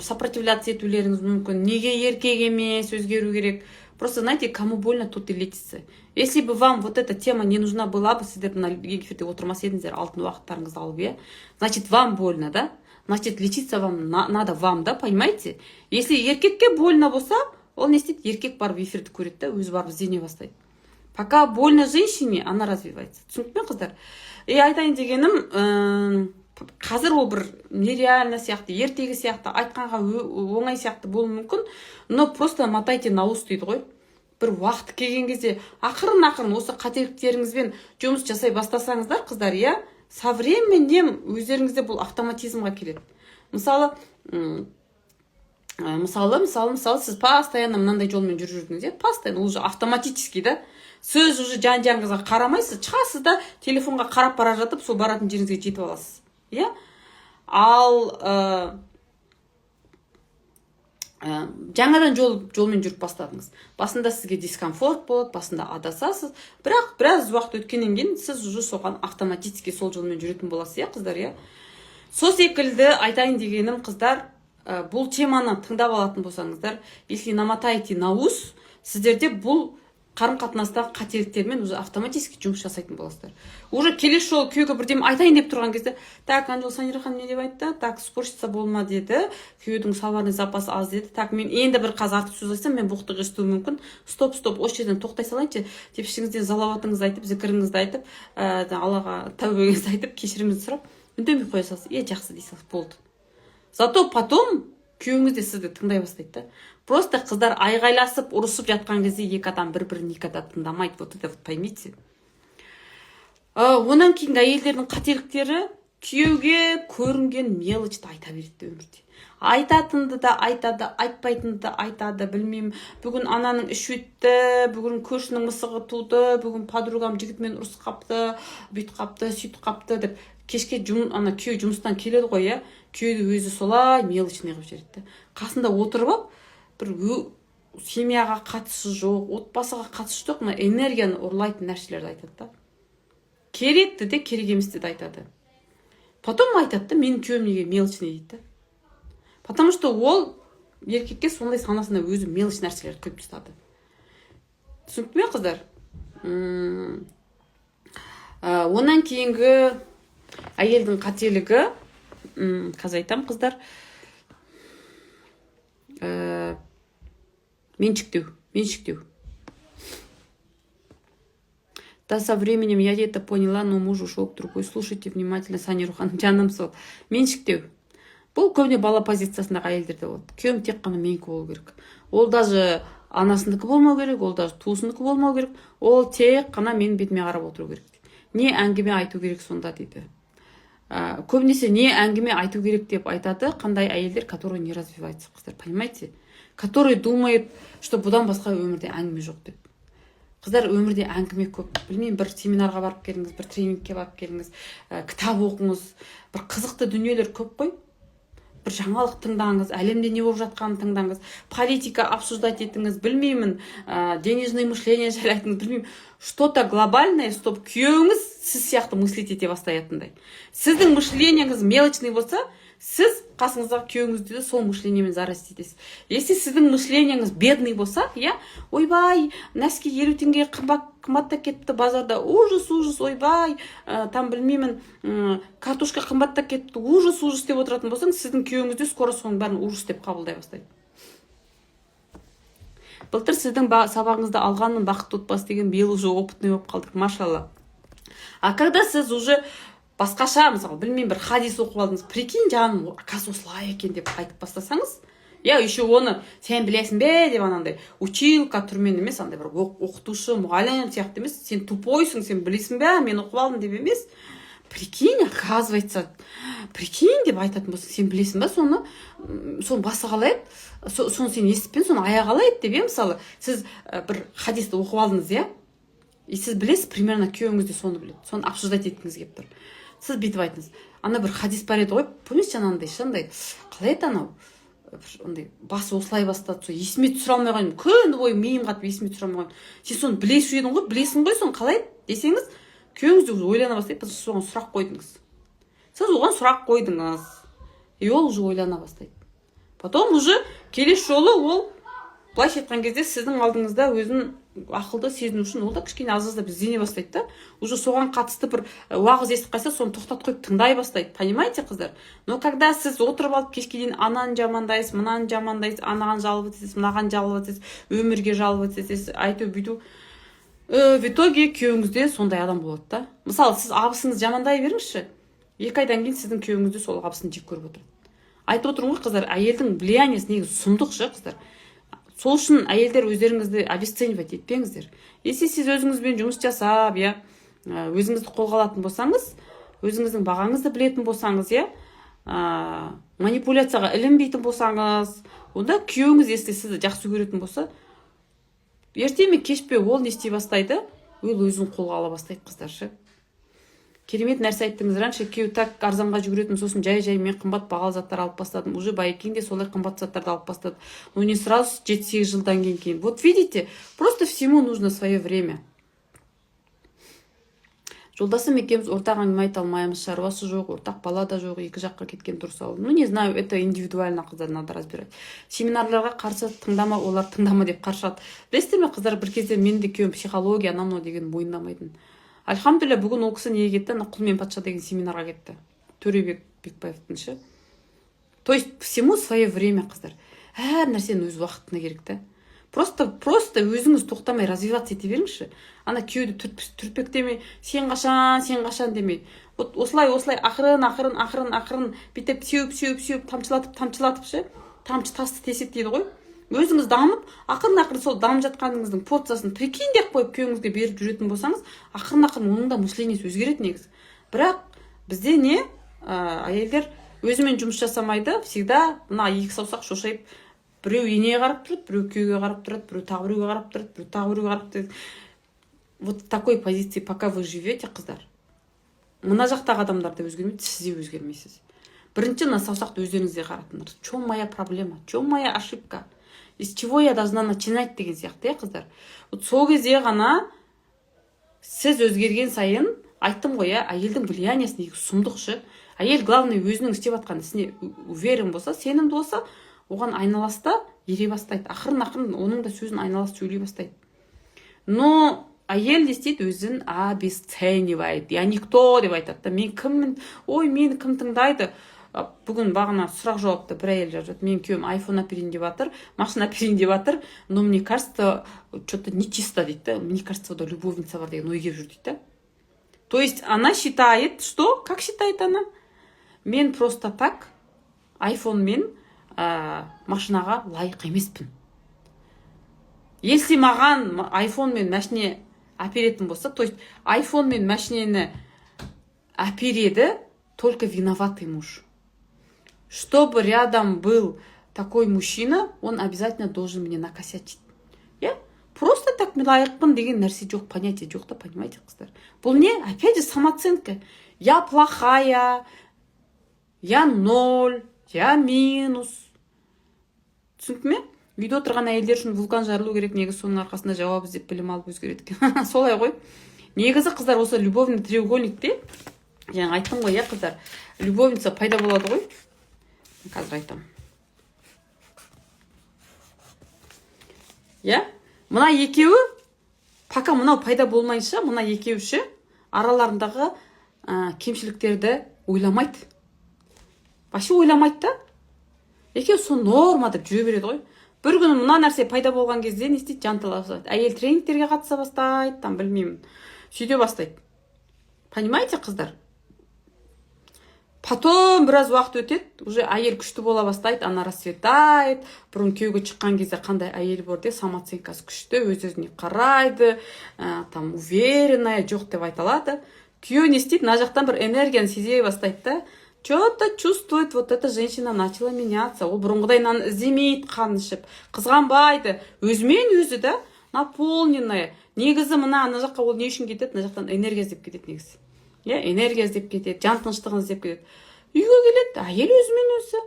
сопротивляться етулеріңіз мүмкін, неге еркек емес, өзгеру керек. Просто, знаете, кому больно, тот и лечится. Если бы вам вот эта тема не нужна была бы, сіздер на эфирде отырмас едіңіздер, алтын уақыттарыңызды алып, значит, вам больно, да? Значит, лечиться вам надо вам, да, понимаете? Если еркекке больно болса, ол не істейді? Еркек барып эфирді көреді, да, өзі барып іздене бастайды. Пока больно женщине, она развивается. Түсініп пе, қыздар? И айтайын дегенім, қазір ол бір нереально сияқты, ертегі сияқты, айтқанға оңай сияқты болуы мүмкін, но просто мотайте на ус дейді ғой. Бір уақыт келген кезде ақырын осы қателіктеріңізбен жұмыс жасай бастасаңыздар, қыздар, со временем өздеріңізде бұл автоматизмға келеді. Мысалы, сіз постоянно мынандай жолмен жүрдіңіз, постоянно уже автоматически, да? сіз уже жан-жағыңызға қарамайсыз, шығасыз да телефонға қарап бара жатып сол баратын жеріңізге жетіп аласыз. Иә? Ал жаңадан жолмен жүріп бастадыңыз. Басында сізге дискомфорт болады, басында адасасыз, бірақ біраз уақыт өткеннен кейін сіз уже соған автоматически сол жолмен жүретін боласыз, иә, қыздар, иә. Сол секілді айтайын дегенім, қыздар, бұл теманы тыңдап алатын болсаңыздар, если намотаете на ус, сіздерде бұл қарым-қатынастағы қателіктермен уже автоматически жұмыс жасайтын боласыздар. Уже келесі жолы күйеуге бірдеме айтайын деп тұрған кезде, так, Анжела Санира ханым не деп айтты? Так, спорщица болма деді. Күйеудің словарный запасы аз деді. Так, мен енді бір қазір артық сөз айтсам, мен боқтық естуім мүмкін. Стоп, осы жерден тоқтай салайыншы деп ішіңізден залаватыңызды айтып, зікіріңізді айтып, Аллаға тәубеңізді айтып, кешіріміңізді сұрап, үндемей қоя саласыз. Жақсы дей саласыз, болды. Зато потом күйеуіңіз де сізді тыңдай бастайды. Просто қыздар айғайласып, ұрысып жатқан кезде екі адам бір-бірін никогда тыңдамайды. Вот это вот поймите. Онан кейін әйелдердің қателіктері күйеуге көрінген мелочьті айта береді өмірде. Айтатынды да айтады, айтпайтынды да айтады, білмеймін. Бүгін ананың іші өтті, бүгін көршінің мысығы туды, бүгін подругам жігітмен ұрыс қапты, бүйт қапты, сөйт қапты деп. Кешке күйеу жұмыстан келеді ғой, иә. Күйеуді өзі солай мелочный қылып жібереді. Қасында отырып алып, бір семьяға қатысы жоқ, отбасыға қатысы жоқ, энергияны ұрлайтын нәрселерді айтады да. Керекті де, керек еместі де айтады. Потом айтады да, менің күйеуім неге мелочный дейді. Потому что ол еркекке сондай санасына өзі мелочь нәрселерді құйып тастады. Түсінікті ме, қыздар? Онан кейінгі әйелдің қателігі, қазір айтам, қыздар, меншіктеу. Да, со временем я это поняла, но муж ушел к другой. Слушайте внимательно, Санира ханым, жаным сол. Меншіктеу. Бұл көбіне бала позициясындағы әйелдерде болады. Күйеуім тек қана менікі болу керек. Ол даже анасындікі болмау керек, ол даже туысындікі болмау керек. Ол тек қана менің бетіме қарап отыру керек. Не әңгіме айту керек сонда дейді. Көбінесе не әңгіме айту керек деп айтады қандай әйелдер, которые не развиваются, қыздар, понимаете? Которые думают, что бұдан басқа өмірде әңгіме жоқ деп. Қыздар, өмірде әңгіме көп. Білмеймін, бір семинарға барып келіңіз, бір тренингке барып келіңіз, кітап оқыңыз, бір қызықты дүниелер көп қой. Бір жаңалық тыңдаңыз, әлемде не болып жатқанын тыңдаңыз, политика обсуждать етіңіз, білмеймін, денежное мышление жайлы айтыңыз, білмеймін, что-то глобальное, стоп, күйеуіңіз сіз сияқты мыслить ете бастаятындай. Сіздің мышлениеңіз мелочный болса, сіз қасыңыздағы күйеуіңізді де сол мышлениемен зарастить етесіз. Если сіздің мышлениеңіз бедный болса, иә, ойбай, нәски 50 теңге қымбаттап кетті базарда, ужас, ойбай, там білмеймін, картошка қымбаттап кетті, ужас деп отыратын болсаң, сіздің күйеуіңіз де скоро соның бәрін ужас деп қабылдай бастайды. Былтыр сіздің сабағыңызды алғанмын, бақытты отбасы деген, биыл уже опытный болып қалдық, машалла. А когда сіз уже басқаша, мысалы, білмеймін, бір хадис оқып алдыңыз, прикинь, жаным, оказывается осылай екен деп айтып бастасаңыз, я еще оны сен білесің бе деп анандай училка түрмен емес, андай бір оқытушы, мұғалім сияқты емес, сен тупойсың, сен білесің бе, мен оқып алдым деп емес, прикинь, оказывается, прикинь деп айтатын болсың, сен білесің бе, соны басы қалай еді, соны сен естіппен, соны аяғы қалай еді деп, мысалы, сіз бір хадисті оқып алдыңыз, иә, и сіз білесіз, примерно күйеуіңіз де соны біледі, соны обсуждать еткіңіз келіп тұр. Сіз бүйтіп айтыңыз, ана бір хадис бар еді ғой, помнишь, анандай, қалай еді анау, ондай басы осылай бастады, сол есіме түсіре алмай қойдым, күні бойы миым қатып есіме түсіре алмай қойдым. Сен соны білесіз едің ғой, білесің ғой, соны қалай десеңіз, күйеуіңіз де ойлана бастайды, сіз соған сұрақ қойдыңыз. Сіз оған сұрақ қойдыңыз, и ол уже ойлана бастайды. Потом уже келесі жолы ол былайша айтқан кезде сіздің алдыңызда өзін ақылды сезіну үшін ол да кішкене аз-аздап іздене бастайды да. Уже соған қатысты бір уағыз естіп қалса, соны тоқтатып қойып тыңдай бастайды. Понимаете, қыздар? Но когда сіз отырып алып кешке дейін ананы жамандайсыз, мынаны жамандайсыз, анаған жалобы етесіз, мынаған жалобы етесіз, өмірге жалобы етесіз, айту бүйту, в итоге күйеуіңізде сондай адам болады да. Мысалы, сіз абысыңызды жамандай беріңізші, 2 айдан кейін сіздің күйеуіңізде сол абысын жек көріп отырады. Айтып отырмын ғой, қыздар, әйелдің влияниесі негізі сұмдық ше, қыздар. Сол үшін әйелдер өздеріңізді обесценивать етпеңіздер. Если сіз өзіңізбен жұмыс жасап, иә, өзіңізді қолға алатын болсаңыз, өзіңіздің бағаңызды білетін болсаңыз, иә, манипуляцияға ілінбейтін болсаңыз, онда күйеуіңіз, если сізді жақсы көретін болса, ерте ме кеш пе ол не істей бастайды, ол өзін қолға ала бастайды, қыздар ше. Керемет нәрсе айттыңыз. Раньше күйеу так арзанға жүгіретін, сосын жай мен қымбат бағалы заттар алып бастадым. Уже байекең де солай қымбат заттарды алып бастады. Но не сразу 7-8 жылдан кейін. Вот видите, просто всему нужно свое время. Жолдасым екеуміз ортақ әңгіме айта алмаймыз, шаруасы жоқ, ортақ бала да жоқ, екі жаққа кеткен дұрыс ау. Ну, не знаю, это индивидуально, қыздар, надо разбирать. Семинарларға қарсы тыңдама, олар тыңдама деп қарсы. Білесіздер ме, қыздар, бір кезде мен де күйеуім психология, анау деген мойындамайтын. Альхамдулилля, бүгін ол кісі неге кетті? Құл мен патша деген семинарға кетті. Төребек Бекбаевтың ше. То есть всему свое время, қыздар. Әр нәрсенің өз уақытына керек та. Просто өзіңіз тоқтамай развиваться ете беріңізші. Ана күйеуді түрпектемей, сен қашан демей. Вот осылай ақырын бүйтіп сеуіп тамшылатып ше. Тамшы тасты тесет дейді ғой. Өзіңіз дамып, ақырын сол дамып жатқаныңыздың порциясын прикинь деп қойып күйеуіңізге беріп жүретін болсаңыз, ақырын оның да мышлениесі өзгереді негізі. Бірақ бізде не? Әйелдер өзімен жұмыс жасамайды, всегда мына екі саусақ шошайып, біреу енеге қарап тұрады, біреу күйеуге қарап тұрады, біреу тағы біреуге қарап тұрады, біреу тағы біреуге қарап тұрады. Вот такой позиции, пока вы живете, қыздар. Мына жақтағы адамдар да өзгермейді, сіз де өзгермейсіз. Бірінші мына саусақты өздеріңізге қаратыңдар. В чем моя проблема? В чем моя ошибка? Из чего я должна начинать деген сияқты, қыздар. Вот сол кезде ғана сіз өзгерген сайын, айттым ғой, әйелдің влияниесі неге сұмдық ше. Әйел главный өзінің істеп жатқан ісіне уверен болса, сенімді болса, оған айналаста ере бастайды. Ақырын оның да сөзін айналасы сөйлей бастайды. Но әйел не істейді? Өзін обесценивает. Я никто деп айтады. Мен кіммін? Ой, мені кім тыңдайды? Бүгін бағана сұрақ жауапты бір әйел жазып, мен күйеуім айфон әперейін деп жатыр, машина әперейін деп жатыр, но мне кажется, что-то нечисто дейді. Мне кажется, ода любовница бар деген ой келіп жүр дейді. То есть она считает, что? Как считает она? Мен просто так айфонмен машинаға лайық емеспін. Если маған айфонмен машине әперетін болса, то есть айфонмен машинені әпереді только виноватый муж. Чтобы рядом был такой мужчина, он обязательно должен мне накосячить. Просто так мен лайықпын деген нәрсе жоқ, понятие жоқ та, понимаете, қыздар. Бұл не? Опять же самооценка. Я плохая, я ноль, я минус. Түсінді ме? Үйде отырған әйелдер үшін вулкан жарылу керек, негізі соның арқасында жауап іздеп білім алып өзгереді екен. Солай ғой. Негізі қыздар осы любовный треугольникте, жаңа айттым ғой, қыздар, любовница пайда болады ғой. Қазір айтам. Мына екеуі, пока мынау пайда болмайынша, мына екеуші араларындағы кемшіліктерді ойламайды. Вообще ойламайды да. Екеу сол норма деп жүре береді ғой. Бір күні мына нәрсе пайда болған кезде не істейді? Жанталап бастайды. Әйел тренингтерге қатыса бастайды, там білмеймін. Сөйте бастайды. Понимаете, қыздар? Потом біраз уақыт өтеді, уже әйел күшті бола бастайды, ана расцветает. Бұрын күйеуге шыққан кезде қандай әйел бар деп, самооценкасы күшті, өз-өзіне қарайды, там уверенная, жоқ деп айталады. Күйеу не істейді? Мына жақтан бір энергияны сезе бастайды да. Что-то чувствует, вот эта женщина начала меняться. Ол бұрынғыдай іздемейді, қан ішіп, қызғанбайды. Өзімен өзі да наполненная. Негізі мына жаққа ол не үшін кетеді? Мына жақтан энергия іздеп кетеді негізі. Энергия іздеп кетеді, жан тыныштығын іздеп кетеді. Үйге келеді, әйел өзімен өзі.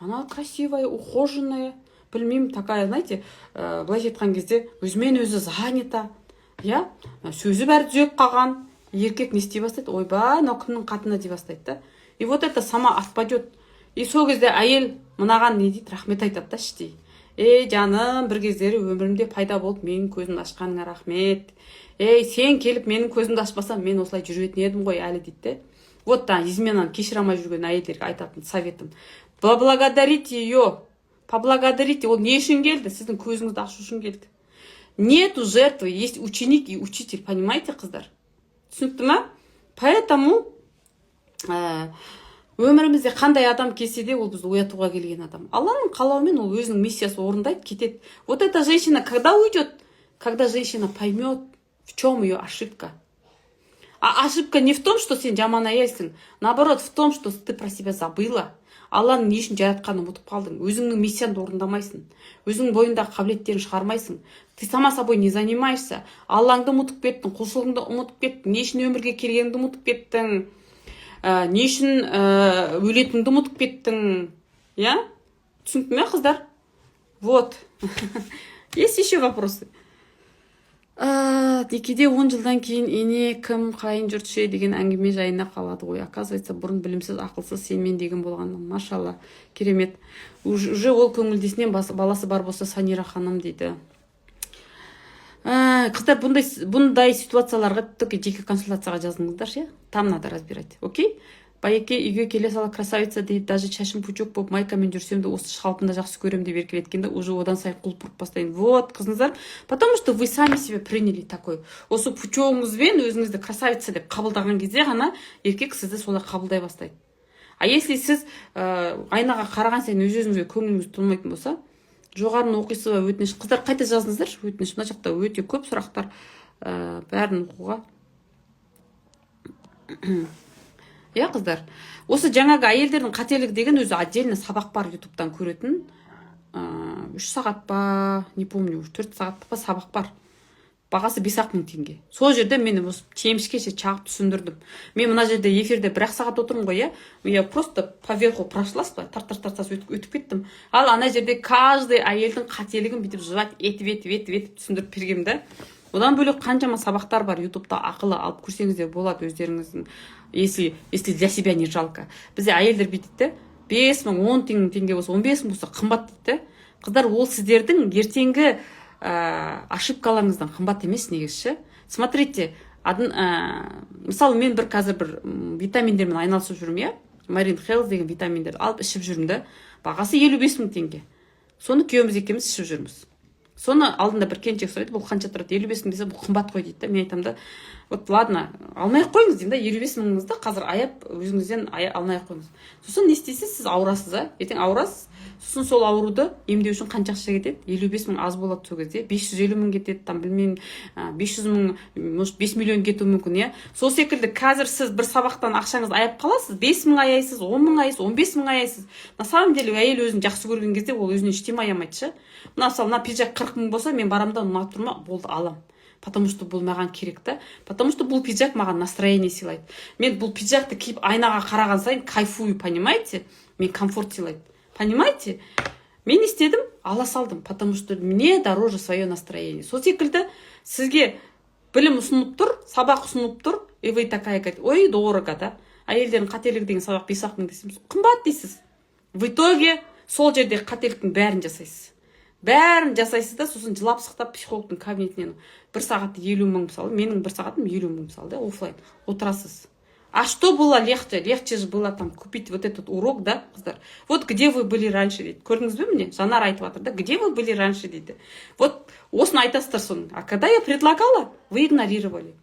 Она красивая, ухоженная. Білмеймін, такая, знаете, былайша айтқан кезде өзімен өзі занята. Сөзі бәрі түзеп қалған. Еркек не істей бастайды? Ойбай, мынау кімнің қатыны дей бастайды да. И вот это сама отпадет. И сол кезде әйел мынаған не дейді? Рахмет айтады да іштей. Жаным, бір кездері өмірімде пайда болып, менің көзімді ашқаныңа рахмет. Сен келіп менің көзімді ашпасам, мен осылай жүретін едім ғой әлі дейді. Вот да, изменаны кешіре алмай жүрген әйелдерге айтатын советім. Поблагодарите ее. Поблагодарите. Ол не үшін келді? Сіздің көзіңізді ашу үшін келді. Нету жертвы, есть ученик и учитель, понимаете, қыздар? Түсінікті ма? Поэтому өмірімізде қандай адам келсе де, ол бізді оятуға келген адам. Алланың қалауымен ол өзінің миссиясын орындайды, кетеді. Вот эта женщина когда уйдет? Когда женщина поймет, в чем ее ошибка. А ошибка не в том, что сен жаман әйелсің. Наоборот, в том, что ты про себя забыла. Алланың не үшін жаратқанын ұмытып қалдың. Өзіңнің миссияңды орындамайсың. Өзіңнің бойыңдағы қабілеттерін шығармайсың. Ты сама собой не занимаешься. Аллаңды ұмытып кеттің, құлшылығыңды ұмытып кеттің, не үшін өмірге келгеніңді ұмытып кеттің, не үшін өлетініңді ұмытып кеттің. Я? Түсінікті ме, қыздар? Вот. Есть еще вопросы? Некеде 10 жылдан кейін ене кім қайын жұрт ше деген әңгіме жайына қалады ғой. Оказывается, бұрын білімсіз, ақылсыз сенмен деген болған. Машалла, керемет. Уже ол көңілдесінен баласы бар болса Санира ханым дейді. Қыздар, бұндай ситуацияларға жеке консультацияға жазыңыздар ше. Там надо разбирать, окей? Байеке үйге келе сала красавица дейді, даже шашым пучок болып майкамен жүрсем де осы қалпында жақсы көрем деп еркелеткенде уже одан сайын құлып ұрып бастайын. Вот, қызыңыздар, потому что вы сами себя приняли такой. Осы пучогыңызбен өзіңізді красавица деп қабылдаған кезде ғана еркек сізді солай қабылдай бастайды. А если сіз айнаға қараған сайын өз-өзіңізге көңіліңіз толмайтын болса, жоғарын оқисыз ба, өтініш. Қыздар, қайта жазыңыздар, өтініш. Мына жақта өте көп сұрақтар, бәрін оқуға. Я, қыздар, осы жаңағы әйелдердің қателігі деген өзі отдельно сабақ бар, ютубтан көретін. 3 сағат па, не помню, 4 сағат па сабақ бар. Бағасы 5-ақ мың теңге. Сол жерде мені темішкеше чағып түсіндірдім. Мен мына жерде эфирде 1 сағат отырмын ғой, я просто поверху прошлась, тартас өтіп кеттім. Ал ана жерде каждый әйелдің қателігін бүйтіп жывать етіп түсіндіріп бергем да. Одан бөлек қаншама сабақтар бар, ютубта ақылы алып көрсеңіздер болады өздеріңіздің. Если для себя не жалко. Бізде әйелдер бүйтеді, 5 мың, 10 теңге болса, 15 мың болса қымбат дейді. Қыздар, ол сіздердің ертеңгі ошибкаларыңыздан қымбат емес негізі. Смотрите, мысалы мен қазір бір витаминдермен айналысып жүрмін, я? Marine Health деген витаминдерді алып ішіп жүрмді. Бағасы 55 мың теңге. Соны күйеуіміз екеуміз ішіп жүрміз. Соны алдында бір келіншек сұрайды, бұл қанша тұрады? 55 мың десе, бұл қымбат қой дейді. Мен айтамын да, вот ладно, алмай-ақ қойыңыз деймін да, 55 мыңыңызды қазір аяп өзіңізден алмай-ақ қойыңыз. Сосын не істейсіз? Сіз ауырасыз, ертең ауырасыз. Сосын сол ауруды емдеу үшін қанша ақша кетеді? 55 мың аз болады сол кезде. 550 мың кетеді, там білмеймін, 500 мың, может 5 миллион кетуі мүмкін, я? Сол секілді қазір сіз бір сабақтан ақшаңызды аяп қаласыз, 5 мың аяйсыз, 10 мың аяйсыз, 15 мың аяйсыз. На самом деле әйел өзін жақсы көрген кезде ол өзінен ештеңе аямайды ше. Мына пиджак 40 мың болса, мен барамда ұнап тұрма, болды алам. Потому что бұл маған керек та. Потому что бұл пиджак маған настроение сыйлайды. Мен бұл пиджакты киіп айнаға қараған сайын кайфую, понимаете? Мен комфорт сыйлайды. Понимаете? Мен істедім, ала салдым, потому что мне дороже свое настроение. Сол секілді сізге білім ұсынып тұр, сабақ ұсынып тұр, и вы такая говорите, ой, дорого, да? Әйелдердің қателігі деген сабақ 5-ақ мың десеңіз, қымбат дейсіз. В итоге сол жерде қателіктің бәрін жасайсыз. Бәрін жасайсыз да, сосын жылап сықтап психологтың кабинетінен 1 сағатты 50 мың мысалы, менің 1 сағатым 50 мың мысалы, да, офлайн отырасыз. А что было легче? Легче же было там купить вот этот урок, да, қыздар? Вот где вы были раньше, дейді. Көрдіңіз бе міне? Жанар айтып жатыр, да, где вы были раньше, дейді. Вот осыны айтасыздар соны. А когда я предлагала, вы игнорировали.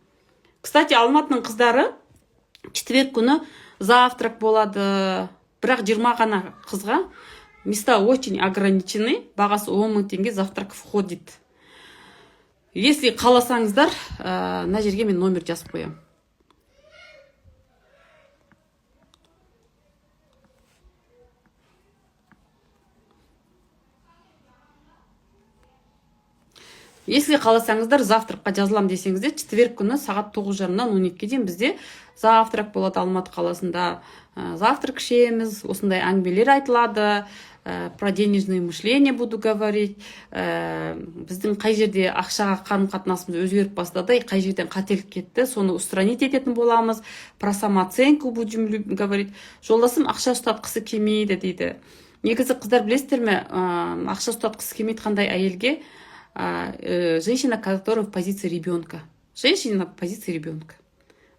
Кстати, Алматының қыздары четверг күні завтрак болады. Бірақ 20 ғана қызға места очень ограничены, бағасы 10 мың теңге завтрак входит. Если қаласаңыздар, на жерге мен номер жазып қоям. Если қаласаңыздар, завтракқа жазылам десеңіздер, четверг күні сағат 9:30-дан 12-ге дейін бізде завтрак болады Алматы қаласында. Завтрак ішеміз, осындай әңгімелер айтылады, про денежное мышление буду говорить. Біздің қай жерде ақшаға қарым-қатынасымыз өзгеріп бастады, қай жерден қателік кетті, соны устранить ететін боламыз. Про самооценку будем говорить. Жолдасым ақша ұстатқысы келмейді дейді. Негізі қыздар білесіздер ме, ақша ұстатқысы келмейді қандай әйелге? Женщина, которая в позиции ребенка. Женщина в позиции ребенка.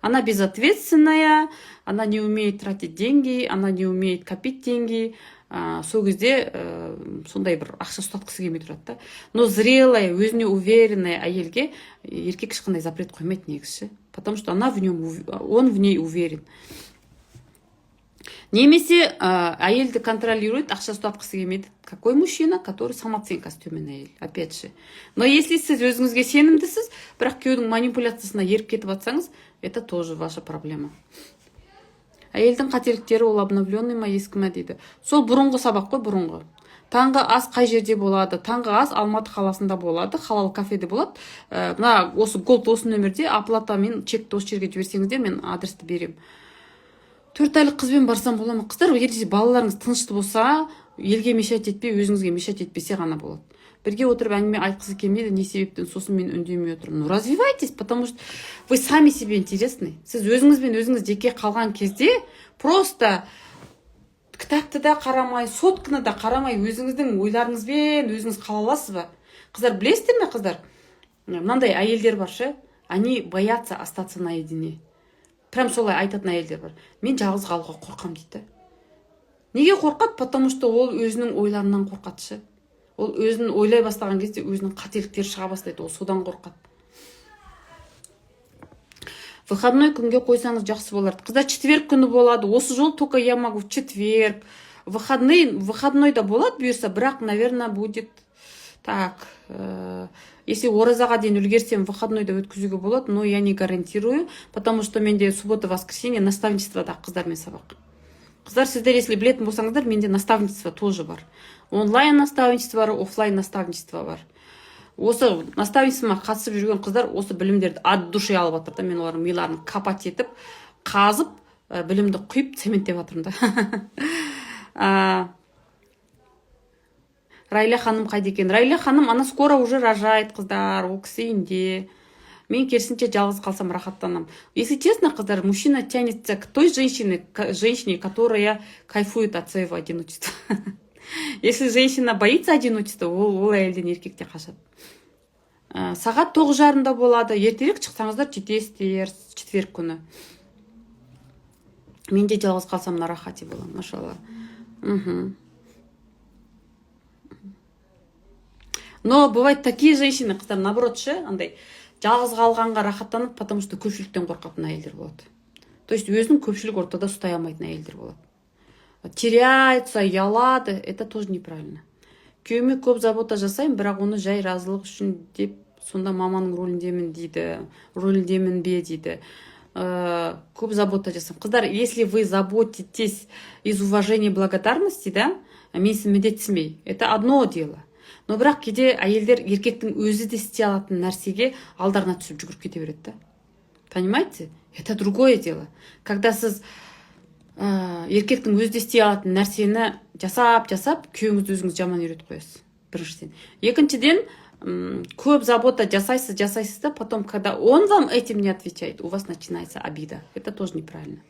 Она безответственная, она не умеет тратить деньги, она не умеет копить деньги. Сол кезде сондай бір ақша ұстатқысы келмей тұрады да. Но зрелая, өзіне уверенная әйелге еркек ешқандай запрет қоймайды негізі. Потому что он в ней уверен. Немесе әйелді контролирует, ақша ұстатқысы келмейді. Какой мужчина, который самооценкасы төмен әйел, опять же. Но если сіз өзіңізге сенімдісіз, бірақ күйеудің манипуляциясына еріп кетіп жатсаңыз, Это тоже ваша проблема. Әйелдің қателіктері ол обновленный ма, ескі ма дейді. Сол бұрынғы сабақ қой, бұрынғы. Таңғы ас қай жерде болады? Таңғы ас Алматы қаласында болады, халал кафеде болады. Мына осы голд осы нөмірде оплатамен чекті осы жерге жіберсеңіздер, мен адресті берем. 4 айлық қызбен барсам бола ма? Қыздар, егер балаларыңыз тынышты болса, елге мешать етпей, өзіңізге мешать етпесе ғана болады. Бірге отырып әңгіме айтқысы келмейді, не себептен, сосын мен үндемей отырмын. Ну, развивайтесь, потому что вы сами себе интересны. Сіз өзіңізбен өзіңіз жеке қалған кезде просто кітапты да қарамай, сотканы да қарамай, өзіңіздің ойларыңызбен өзіңіз қала аласыз ба? Қыздар, білесіздер ме, қыздар? Мынандай әйелдер бар ше, они боятся остаться наедине. Прям солай айтатын әйелдер бар. Мен жалғыз қалуға қорқам дейді. Неге қорқады? Потому что ол өзінің ойларынан қорқады ше. Ол өзін ойлай бастаған кезде өзінің қателіктері шыға бастайды, ол содан қорқады. Выходной күнге қойсаңыз жақсы болады. Қыздар, четверг күні болады. Осы жол только я могу в четверг. Выходной да болады бұйырса, бірақ, наверное, будет так. Если оразаға дейін үлгерсем, выходной да өткізуге болады, но я не гарантирую, потому что менде суббота, воскресенье наставничествода қыздармен сабақ. Қыздар, сіздер, если білетін болсаңыздар, менде наставничество тоже бар. Онлайн наставничество бар, офлайн наставничество бар. Осы наставничествома қатысып жүрген қыздар осы білімдерді от души алып жатыр да. Мен олардың миларын капать етіп, қазып, білімді құйып, цементтеп жатырмын да. Райля ханым қайда екен? Райля ханым, она скоро уже рожает, қыздар, ол кісі үйінде. Мен керісінше жалғыз қалсам рахаттанам. Если честно, қыздар, мужчина тянется к той женщине, которая кайфует от своего одиночества. Если женщина боится одиночества, ол әйелден еркекте қашады. Сағат 9:30 болады. Ертерек шықсаңыздар жетесіздер, четверг күні. Мен де жалғыз қалсам на рахате боламын, машалла. Но бывают такие женщины, қыздар, наоборот ше, андай жалғыз қалғанға рахаттанып, потому что көпшіліктен қорқатын әйелдер болады. То есть өзінің көпшілік ортада ұстай алмайтын әйелдер болады. Теряется, ұялады, это тоже неправильно. Күйеуіме көп забота жасаймын, бірақ оны жай разылық үшін деп, сонда маманың рөліндемін дейді, рөліндемін бе дейді. Көп забота жасаймын. Қыздар, если вы заботитесь из уважения и благодарности, да, менсін міндетсімей, это одно дело. Но бірақ кейде әйелдер еркектің өзі де істей алатын нәрсеге алдарына түсіп жүгіріп кете береді да. Понимаете? Это другое дело. Когда сіз еркектің өзі де істей алатын нәрсені жасап, күйеуіңізді өзіңіз жаман үйретіп қоясыз. Біріншіден. Екіншіден, көп забота жасайсыз да, потом, когда он вам этим не отвечает, у вас начинается обида. Это тоже неправильно.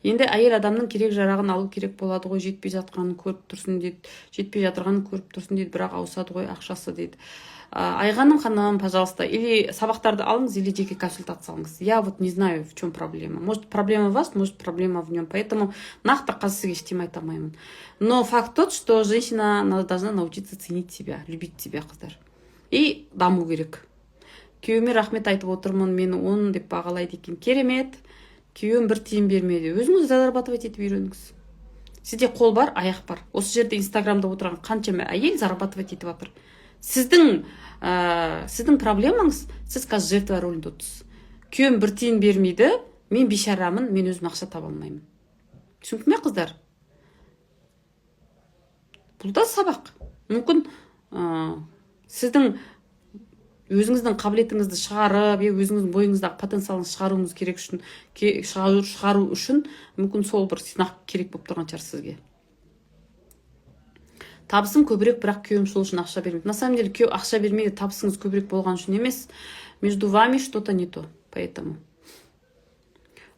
Енді әйел адамның керек жарағын алу керек болады ғой, жетпей жатқанын көріп тұрсын дейді, жетпей жатырғанын көріп тұрсын дейді, бірақ ауысады ғой ақшасы дейді. Айғаным ханым, пожалуйста, или сабақтарды алыңыз, или жеке консультация алыңыз. Я вот не знаю, в чем проблема. Может, проблема в вас, может, проблема в нем. Поэтому нақты қазір сізге ештеңе айта алмаймын. Но факт тот, что женщина должна научиться ценить себя, любить себя, қыздар. И даму керек. Күйеуіме рахмет айтып отырмын, мені он деп бағалайды екен. Керемет. Күйеуім бір тиын бермеді. Өзіңіз зарабатывать етіп үйреніңіз. Сізде қол бар, аяқ бар. Осы жерде инстаграмда отырған қаншама әйел зарабатывать етіп жатыр. Сіздің проблемаңыз, сіз қазір жертва рөлінде отырсыз. Күйеуім бір тиын бермейді, мен бейшарамын, мен өзім ақша таба алмаймын. Түсінікті ме, қыздар? Бұл да сабақ. Мүмкін сіздің өзіңіздің қабілетіңізді шығарып, өзіңіздің бойыңыздағы потенциалын шығару үшін мүмкін сол бір сынақ керек болып тұрған шығар сізге. Табысым көбірек, бірақ күйеуім сол үшін ақша бермейді. На самом деле, күйеу ақша бермейді, табысыңыз көбірек болған үшін емес. Между вами что-то не то. Поэтому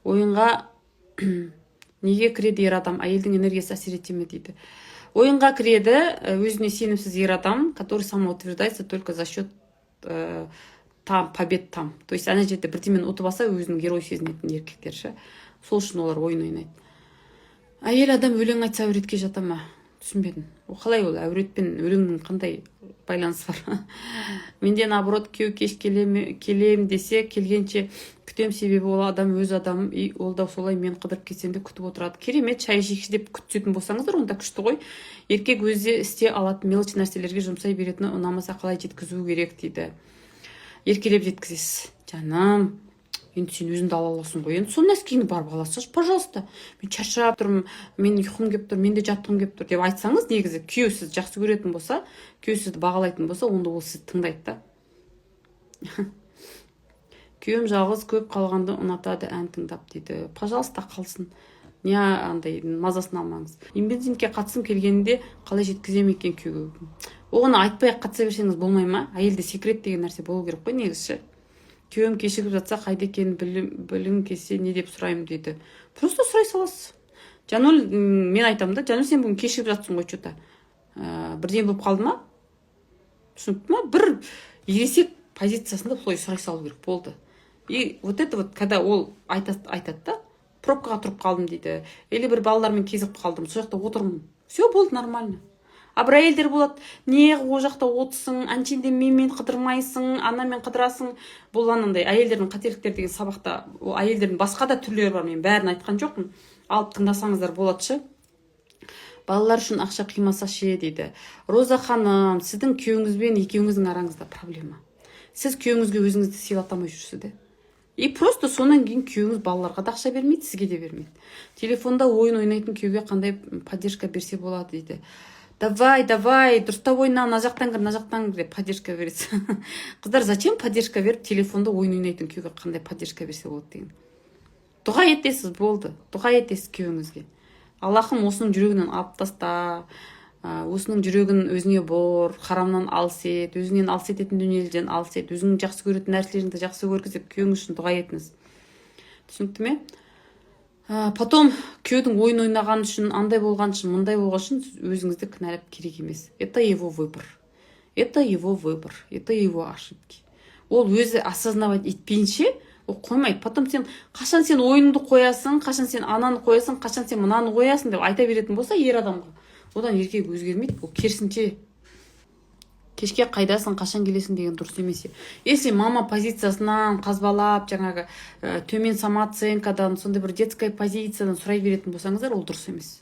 ойынға неге кіреді ер адам? Әйелдің энергиясы әсер ете ме дейді. Ойынға кіреді өзіне сенімсіз ер адам, который самоутверждается только за счет побед там. То есть ана жерде бірдемені ұтып алса, өзінің герой сезінетін еркектер ше. Сол үшін олар ойын ойнайды. Әйел адам өлең айтса әуретке жата ма? Түсінбедім. Қалай ол әуретпен өлеңнің қандай байланысы бар? Менде наоборот, күйеу кеш келем десе, келгенше күтем, себебі ол адам өз адамым, и ол да солай мен қыдырып кетсем де күтіп отырады. Керемет, шай ішейікші деп күтетін болсаңыздар, онда күшті ғой. Еркек өзі істе алатын мелочь нәрселерге жұмсай беретіні ұнамаса қалай жеткізу керек дейді. Еркелеп жеткізесіз. Жаным, енді сен өзіңді ала аласың ғой, енді сол нәскиіңді барып ала салшы, пожалуйста, мен шаршап тұрмын, мен ұйқым келіп тұр, менде жатқым келіп тұр деп айтсаңыз, негізі күйеу сізді жақсы көретін болса, күйеу сізді бағалайтын болса, онда ол сізді тыңдайды да. Күйеуім жалғыз көп қалғанды ұнатады ән тыңдап дейді. Пожалуйста, қалсын. Не андай мазасын алмаңыз. Имбензинге қатысым келгенде қалай жеткізем екен күйеуге? Оған айтпай-ақ қатыса берсеңіз болмай ма? Әйелде секрет деген нәрсе болу керек қой негізі. Күйеуім кешігіп жатса қайда екенін білім келсе не деп сұраймын дейді. Просто сұрай саласыз. Жанул, мен айтамын да, Жанул, сен бүгін кешігіп жатсың ғой, что-то. Бірден болып қалды ма? Түсінікті ма? Бір ересек позициясында солай сұрай салу керек болды. И вот это вот, когда ол айтады да, пробкаға тұрып қалдым дейді. Или бір балалармен кезіп қалдым, сол жақта отырмын. Все болды нормально. А бір әйелдер болады, не о жақта отырсың, әншейінде менімен қыдырмайсың, анамен қыдырасың. Бұл анандай әйелдердің қателіктері деген сабақта, әйелдердің басқа да түрлері бар, мен бәрін айтқан жоқпын. Алып тыңдасаңыздар болады ше. Балалар үшін ақша қимаса ше дейді. Роза ханым, сіздің күйеуіңізбен екеуіңіздің араңызда проблема. Сіз күйеуіңізге өзіңізді сыйлатамай жүрсіз де. И просто сонан кейін күйеуіңіз балаларға да ақша бермейді, сізге де бермейді. Телефонда ойын ойнайтын күйеуге қандай поддержка берсе болады дейді. Давай, дұрыстап ойна, мына жақтан кір деп поддержка береді. Қыздар, зачем поддержка беріп, телефонда ойын ойнайтын күйеуге қандай поддержка берсе болады деген. Дұға етесіз, болды. Дұға етесіз күйеуіңізге. Аллахым осының жүрегінен алып таста, осының жүрегін өзіңе бор, харамнан алыс ет, өзіңнен алыс ететін дүниелерден алыс ет, өзіңнің жақсы көретін нәрселеріңді жақсы көргізіп, күйеуіңіз үшін дұға етіңіз. Түсінікті ме? Потом күйеудің ойын ойнаған үшін, андай болған үшін, мындай болған үшін өзіңізді кінәлап керек емес. Это его выбор. Это его выбор. Это его ошибки. Ол өзі осознавать етпейінше, ол қоймайды. Потом сен қашан сен ойынды қоясың, қашан сен ананы қоясың, қашан сен мынаны қоясың деп айта беретін болса ер адамға, одан еркек өзгермейді. Ол керісінше кешке қайдасың, қашан келесің деген дұрыс емес. Если мама позициясынан қазбалап, жаңағы төмен самооценкадан, сондай бір детская позициядан сұрай беретін болсаңыздар, ол дұрыс емес.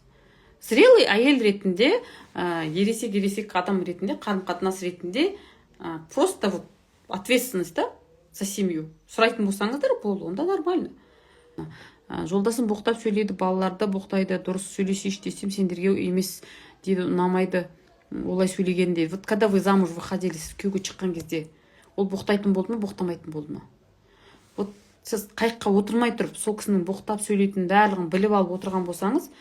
Зрелый әйел ретінде, ересек адам ретінде, қарым-қатынас ретінде просто вот ответственность да, за семью сұрайтын болсаңыздар, болды, онда нормально. Жолдасым боқтап сөйлейді, балаларды боқтайды, дұрыс сөйлесейші десем, сендерге емес дейді, ұнамайды олай сөйлегенде. Вот когда вы замуж выходили, сіз күйеуге шыққан кезде, ол боқтайтын болды ма, боқтамайтын болды ма? Вот сіз қайыққа отырмай тұрып, сол кісінің боқтап сөйлейтін барлығын біліп алып отырған болсаңыз,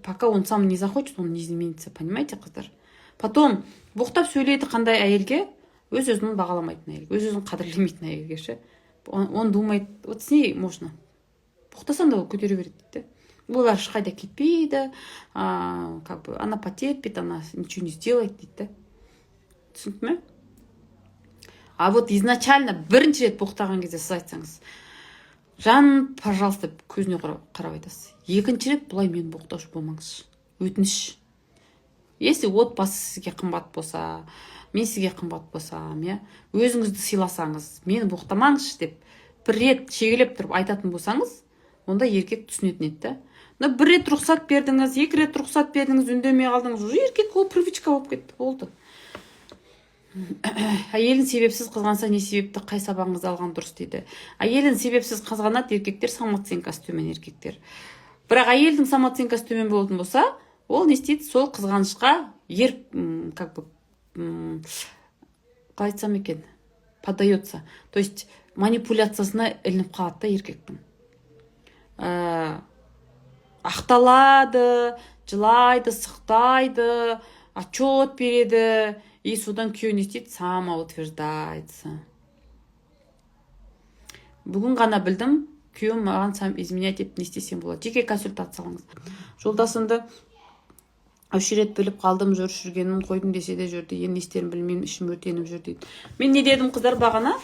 пока он сам не захочет, он не изменится, понимаете, қыздар? Потом боқтап сөйлейді қандай әйелге, өз-өзін бағаламайтын әйелге, өз-өзін қадірлемейтін әйелге ше. Он думает, вот с ней можно. Боқтасам да ол көтере береді дейді. Олар ешқайда кетпейді, как бы она потерпит, она ничего не сделает дейді. Түсінікті ме? А вот изначально бірінші рет боқтаған кезде сіз айтсаңыз, жан, пожалуйста, көзіне қарап айтасыз. Екінші рет бұлай мен боқтаушы болмаңызшы. Өтініш. Если отбасы сізге қымбат болса, мен сізге қымбат болсам, өзіңізді сыйласаңыз, мені боқтамаңызшы деп бір рет шегелеп тұрып айтатын болсаңыз, онда еркек түсінетін еді. Бір рет рұқсат бердіңіз, екі рет рұқсат бердіңіз, үндемей қалдыңыз, уже еркек ол привычка болып кетті, болды. Әйелін себепсіз қызғанса, не себепті қай сабағыңызды алған дұрыс дейді. Әйелін себепсіз қызғанады еркектер, самооценкасы төмен еркектер. Бірақ әйелдің самооценкасы төмен болатын болса, ол не істейді? Сол қызғанышқа как бы қалай айтсам екен, поддается. То есть манипуляциясына ілініп қалады да еркектің. Ақталады, жылайды, сықтайды, отчет береді, и содан күйеуі не істейді? Самоутверждается. Бүгін ғана білдім, күйеуім маған сам изменять етіп не істесем болады. Жеке консультация алыңыз. Жолдасымды үш рет біліп қалдым, жүргенін қойдым десе де жүрді, енді не істерін білмеймін, ішім өртеніп жүр дейді. Мен не дедім қыздар бағана?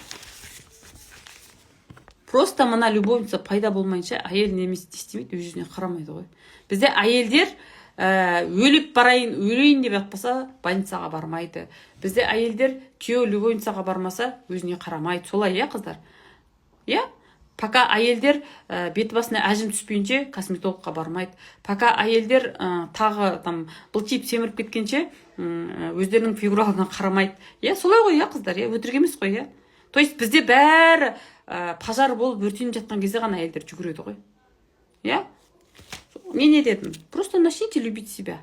Просто мына любовница пайда болмайынша әйел немесе істемейді, өз-өзіне қарамайды ғой. Бізде әйелдер өліп барайын, өлейін деп жатпаса, больницаға бармайды. Бізде әйелдер күйеу любовницаға бармаса, өзіне қарамайды. Солай, қыздар? Пока әйелдер беті басына әжім түспейінше, косметологқа бармайды. Пока әйелдер тағы бұлтиып семіріп кеткенше, өздерінің фигураларына қарамайды. Солай ғой, қыздар, өтірік емес қой, То есть бізде бәрі пожар болып өртеніп жатқан кезде ғана әйелдер жүгіреді ғой. Иә? Мен не дедім? Просто начните любить себя.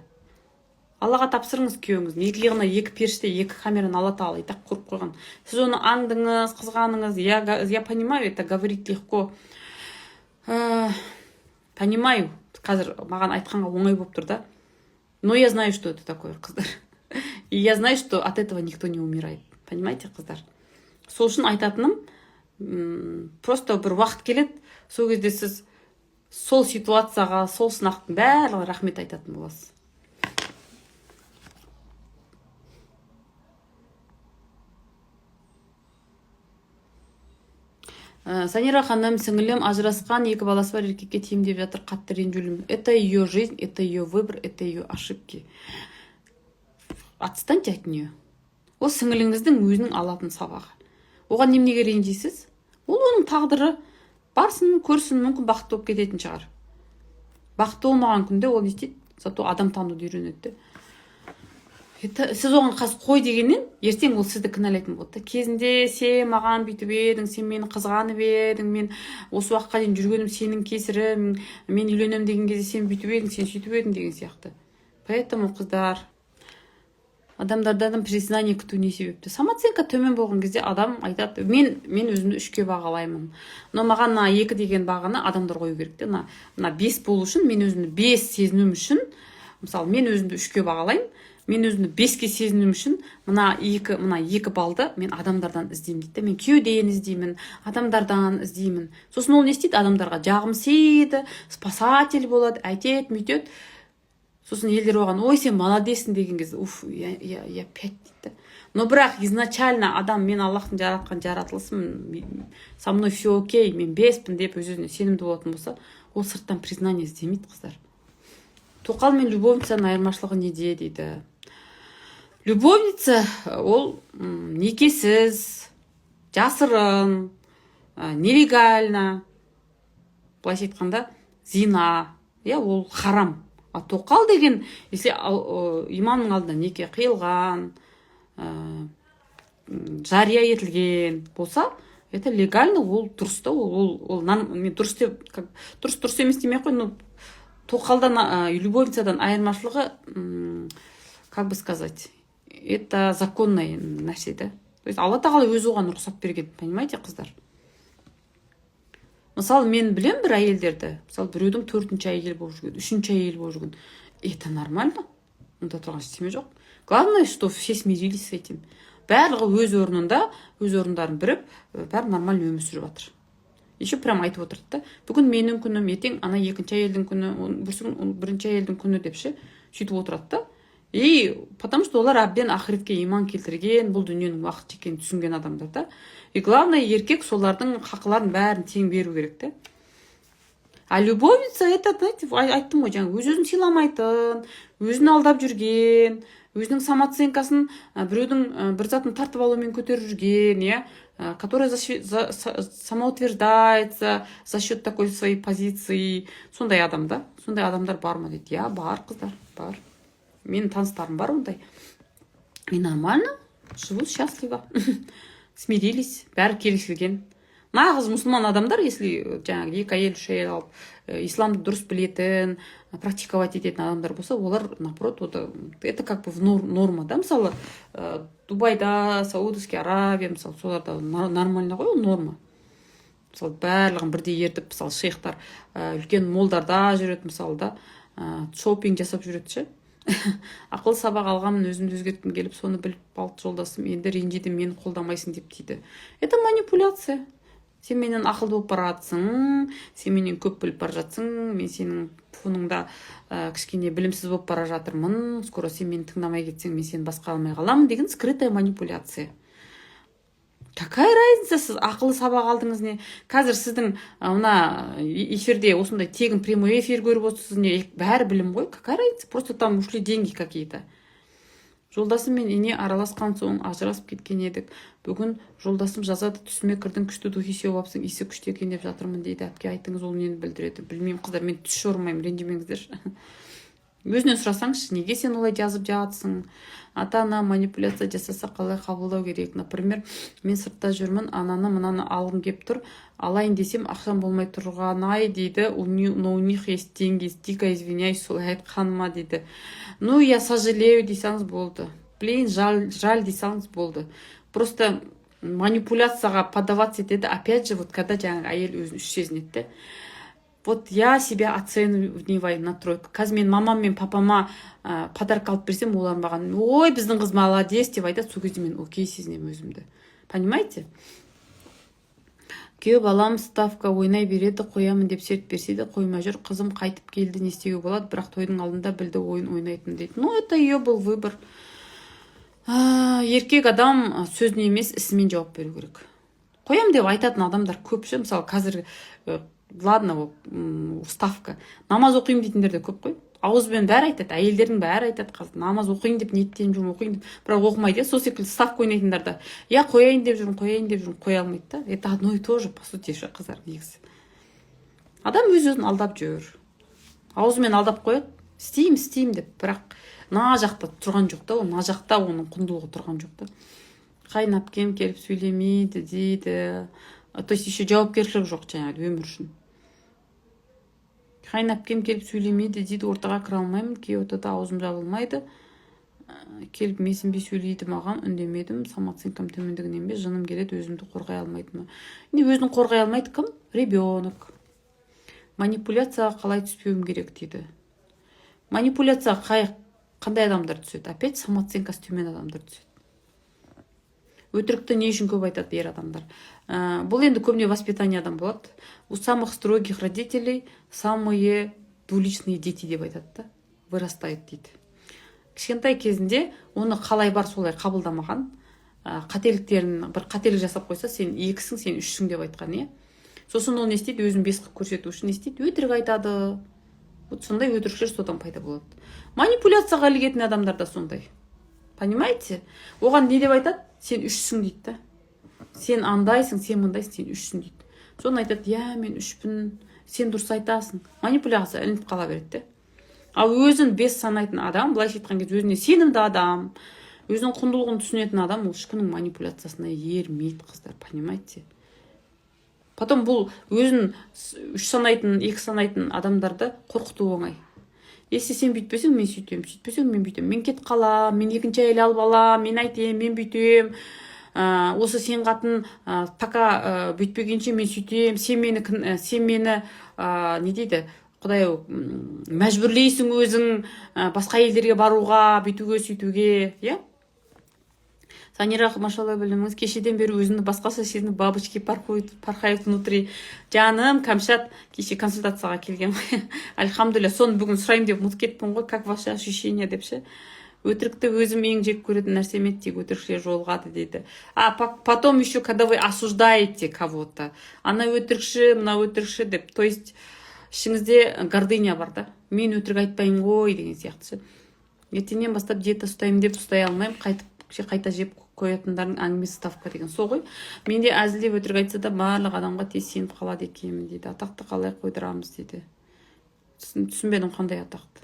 Аллаға тапсырыңыз күйеуіңізді. Екі иығына екі періште, екі камераны ала тағала и так құрып қойған. Сіз оны аңдыңыз, қызғаныңыз. Я понимаю, это говорить легко. Понимаю. Қазір маған айтқанға оңай болып тұр да. Но я знаю, что это такое, қыздар. И я знаю, что от этого никто не умирает. Понимаете, қыздар? Сол үшін айтатыным, просто бір уақыт келеді, сол кезде сіз сол ситуацияға, сол сынақтың барлығына рахмет айтатын боласыз. Санира ханым, сіңілім ажырасқан, екі баласы бар, еркекке тиемін деп жатыр, қатты ренжулім. Это ее жизнь, это ее выбор, это ее ошибки. Отстаньте от нее. Ол сіңіліңіздің өзінің алатын сабағы. Оған неменеге ренжисіз? Ол оның тағдыры. Барсын, көрсін, мүмкін бақытты болып кететін шығар. Бақытты болмаған күнде ол не істейді? Зато адам тануды үйренеді. Сіз оған қазір қой дегеннен, ертең ол сізді кінәлайтын болады. Кезінде сен маған бүйтіп едің, сен мені қызғанып едің, мен осы уақытқа дейін жүргенім сенің кесірі, мен үйленем деген кезде сен бүйтіп едің, сен сөйтіп едің деген сияқты. Поэтому қыздар, адамдардан признание күту не себепті? Самооценка төмен болған кезде адам айтады, мен өзімді 3-ке бағалаймын. Но маған 2 деген бағаны адамдар қою керек те. 5 болу үшін, мен өзімді 5 сезінуім үшін, мысалы, мен өзімді 3-ке бағалаймын, мен өзімді 5-ке сезінуім үшін, мына 2 балды мен адамдардан іздеймін дейді. Мен күйеуден іздеймін, адамдардан іздеймін. Сосын ол не істейді? Адамдарға жағымсиды, спасатель болады, әйтет, мүйтет. Сосын елдер оған, ой, сен молодесің деген кезде, я 5 дейді. Но бірақ изначально адам, мен Аллахтың жаратқан жаратылысым, со мной все окей, мен 5-пін деп өз-өзіне сенімді болатын болса, ол сырттан признание іздемейді, қыздар. Тоқал мен любовницаның айырмашылығы неде дейді. Любовница ол некесіз, жасырын, нелегально, былайша айтқанда, зина, ол харам. А тоқал деген, если имамның алдында неке қиылған, жария етілген болса, это легально, ол дұрыс та, мен дұрыс емес демей қой, но тоқалдан, любовницадан айырмашылығы, как бы сказать, это законное нәрсе да. То есть Алла тағала өзі оған рұқсат берген, понимаете, қыздар? Мысалы, мен білем бір әйелдерді, мысалы, біреудің 4-ші әйел болып жүрген, 3-ші әйел болып жүрген. Это нормально. Онда тұрған ештеме жоқ. Главное, что все смирились с этим. Барлығы өз орнында, өз орындарын біріп, бәрі нормально өмір сүріп жатыр. Еще прям айтып отырды да. Бүгін менің күнім, ертең ана 2-ші әйелдің күні, бірінші әйелдің күні депші, сөйтіп отырады да. И потому что олар әбден ақыретке иман келтірген, бұл дүниенің уақыт екенін түсінген адамдар да. И главное, еркек солардың хақыларын бәрін тең беру керек те. А любовница, это, знаете, айттым ғой, жаңа өз-өзін сыйламайтын, өзін алдап жүрген, өзінің самооценкасын біреудің бір затын тартып алумен көтеріп жүрген, которая самоутверждается за счет такой своей позиции. Сондай адам да? Сондай адамдар бар ма дейді. Бар, қыздар, бар. Менің таныстарым бар ондай. И нормально, живут счастливо. Смирились, бәрі келісілген. Нағыз мұсылман адамдар, если жаңағы 2 әйел, 3 әйел алып, исламды дұрыс білетін, практиковать ететін адамдар болса, олар, наоборот, это как бы норма, да? Мысалы, Дубайда, Саудовский Аравия, мысалы, соларда нормально ғой, норма. Мысалы, барлығын бірдей ертіп, мысалы, шейхтар үлкен молдарда жүреді, мысалы, да, шопинг жасап жүреді ше. Ақыл сабақ алғанмын, өзімді өзгерткім келіп, соны біліп алды жолдасым, енді ренжиді, мені қолдамайсың деп дейді. Это манипуляция. Сен менен ақылды болып баратсың, сен менен көп біліп бара жатсың, мен сенің фоныңда кішкене білімсіз болып бара жатырмын, скоро сен мені тыңдамай кетсең, мен сені басқа алмай қаламын деген скрытая манипуляция. Какая разница, сіз ақылы сабақ алдыңыз не? Қазір сіздің мына эфирде осындай тегін прямой эфир көріп отырсыз не? Бәрі білім ғой. Какая разница? Просто там ушли деньги какие-то. Жолдасым мен ене араласқан соң ажырасып кеткен едік. Бүгін жолдасым жазады, түсіме кірдің, күшті духи сеуіп алыпсың, иісі күшті екен деп жатырмын дейді. Әпке айтыңыз, ол нені білдіреді? Білмеймін, қыздар, мен түс жормаймын, ренжімеңіздер. Өзінен сұрасаңызшы, неге сен олай жазып жатсың? Ата-ана манипуляция жасаса қалай қабылдау керек? Например, мен сыртта жүрмін, ананы мынаны алғым кеп тұр, алайын десем ақшам болмай тұрған-ай дейді, но у них есть деньги, дико извиняюсь, солай айтқаныма дейді. Ну, я сожалею десаңыз болды. Блин, жаль десаңыз болды. Просто манипуляцияға подаваться етеді, опять же, вот когда жаңағы әйел өзін үш сезінеді. Вот я себя оцениваю на тройку. Қазір мен мамам мен папама подарок алып берсем, олар маған, ой, біздің қыз молодец деп айтады, сол кезде мен окей сезінемін өзімді. Понимаете? Күйеу балам ставка ойнай береді, қоямын деп серт берсе де қоймай жүр. Қызым қайтып келді, не істеуге болады, бірақ тойдың алдында білді ойын ойнайтын дейді. Ну, это ее был выбор. Еркек адам сөзіне емес, ісімен жауап беру керек. Қоям деп айтатын адамдар көп ше. Мысалы, қазір ладно, ставка. Намаз оқимын дейтіндер де көп қой. Ауызбен бәрі айтады, әйелдердің бәрі айтады қазір. Намаз оқиын деп ниеттеніп жүрмін, оқиын деп, бірақ оқымайды. Сол секілді ставка ойнайтындар да. Я қояйын деп жүрмін, қоя алмайды да. Это одно и то же, по сути, қыздар негізі. Адам өз-өзін алдап жүр. Ауызбен алдап қояды, істеймін деп, бірақ мына жақта тұрған жоқ та, мына жақта оның құндылығы тұрған жоқ та. Қайынапкем келіп сөйлемейді дейді. То есть еще жауапкершілік жоқ жаңағы өмір үшін. Қайынапкем келіп сөйлемейді дейді, ортаға кіре алмаймын, кей-ортада аузым жабылмайды. Келіп менсінбей сөйлейді маған, үндемедім, самооценкам төмендігінен бе, жыным келеді, өзімді қорғай алмайды ма? Не өзін қорғай алмайды кім? Ребенок. Манипуляцияға қалай түспеуім керек дейді. Манипуляцияға қандай адамдар түседі? Опять самооценкасы төмен адамдар түседі. Өтірікті не үшін көп айтады ер адамдар? Бұл енді көбіне воспитаниядан болады. У самых строгих родителей самые двуличные дети деп айтады да. Вырастает дейді. Кішкентай кезінде оны қалай бар солай қабылдамаған, қателіктерін, бір қателік жасап қойса, сен екісің, сен үшсің деп айтқан, е. Сосын ол не істейді? Өзін бес қылып көрсету үшін не істейді? Өтірік айтады. Вот сондай өтірікшілер содан пайда болады. Манипуляцияға ілігетін адамдар да сондай. Понимаете? Оған не деп айтады? Сен үшсің дейді да. Сен андайсың, сен мындайсың, сен үшсің дейді. Соны айтады, я мен үшпін, сен дұрыс айтасың. Манипуляция ілініп қала береді. Ал өзін бес санайтын адам, былайша айтқан кезде өзіне сенімді адам, өзінің құндылығын түсінетін адам, ол ешкімнің манипуляциясына ермейді, қыздар, понимаете? Потом бұл өзін үш санайтын, екі санайтын адамдарды қорқыту оңай. Если сен бүйтпесең, мен сөйтем, сөйтпесең, мен бүйтем. Мен кетіп қалам, мен екінші әйел алып алам, мен айтем, мен бүйтем. Осы сен қатын пока бүйтпегенше мен сөйтем, сен мені не дейді, Құдай мәжбүрлейсің өзің басқа елдерге баруға, бүйтуге, сөйтуге, иә? Санира, машалла біліміңіз, кешеден бері өзіңді басқаша сезініп, бабочки порхают внутри. Жаным, Камшат, кеше консультацияға келген. Альхамдулилля, соны бүгін сұрайым деп ұмытып кеттім ғой, как ваше ощущение депші. Өтірікті өзім ең жек көретін нәрсеме тек өтірікшілер жолығады дейді. Потом еще, когда вы осуждаете кого-то, ана өтірікші, мына өтірікші деп, то есть ішіңізде гордыня бар да. Мен өтірік айтпаймын ғой деген сияқты. Ертеңнен бастап диета ұстаймын деп ұстай алмаймын, қайта жеп қоятындардың әңгімесі ставка деген сол ғой. Менде әзілдеп өтірік айтса да барлық адамға тез сеніп қалады екенмін дейді. Атақты қалай қойдырамыз дейді. Түсінбедім қандай атақты.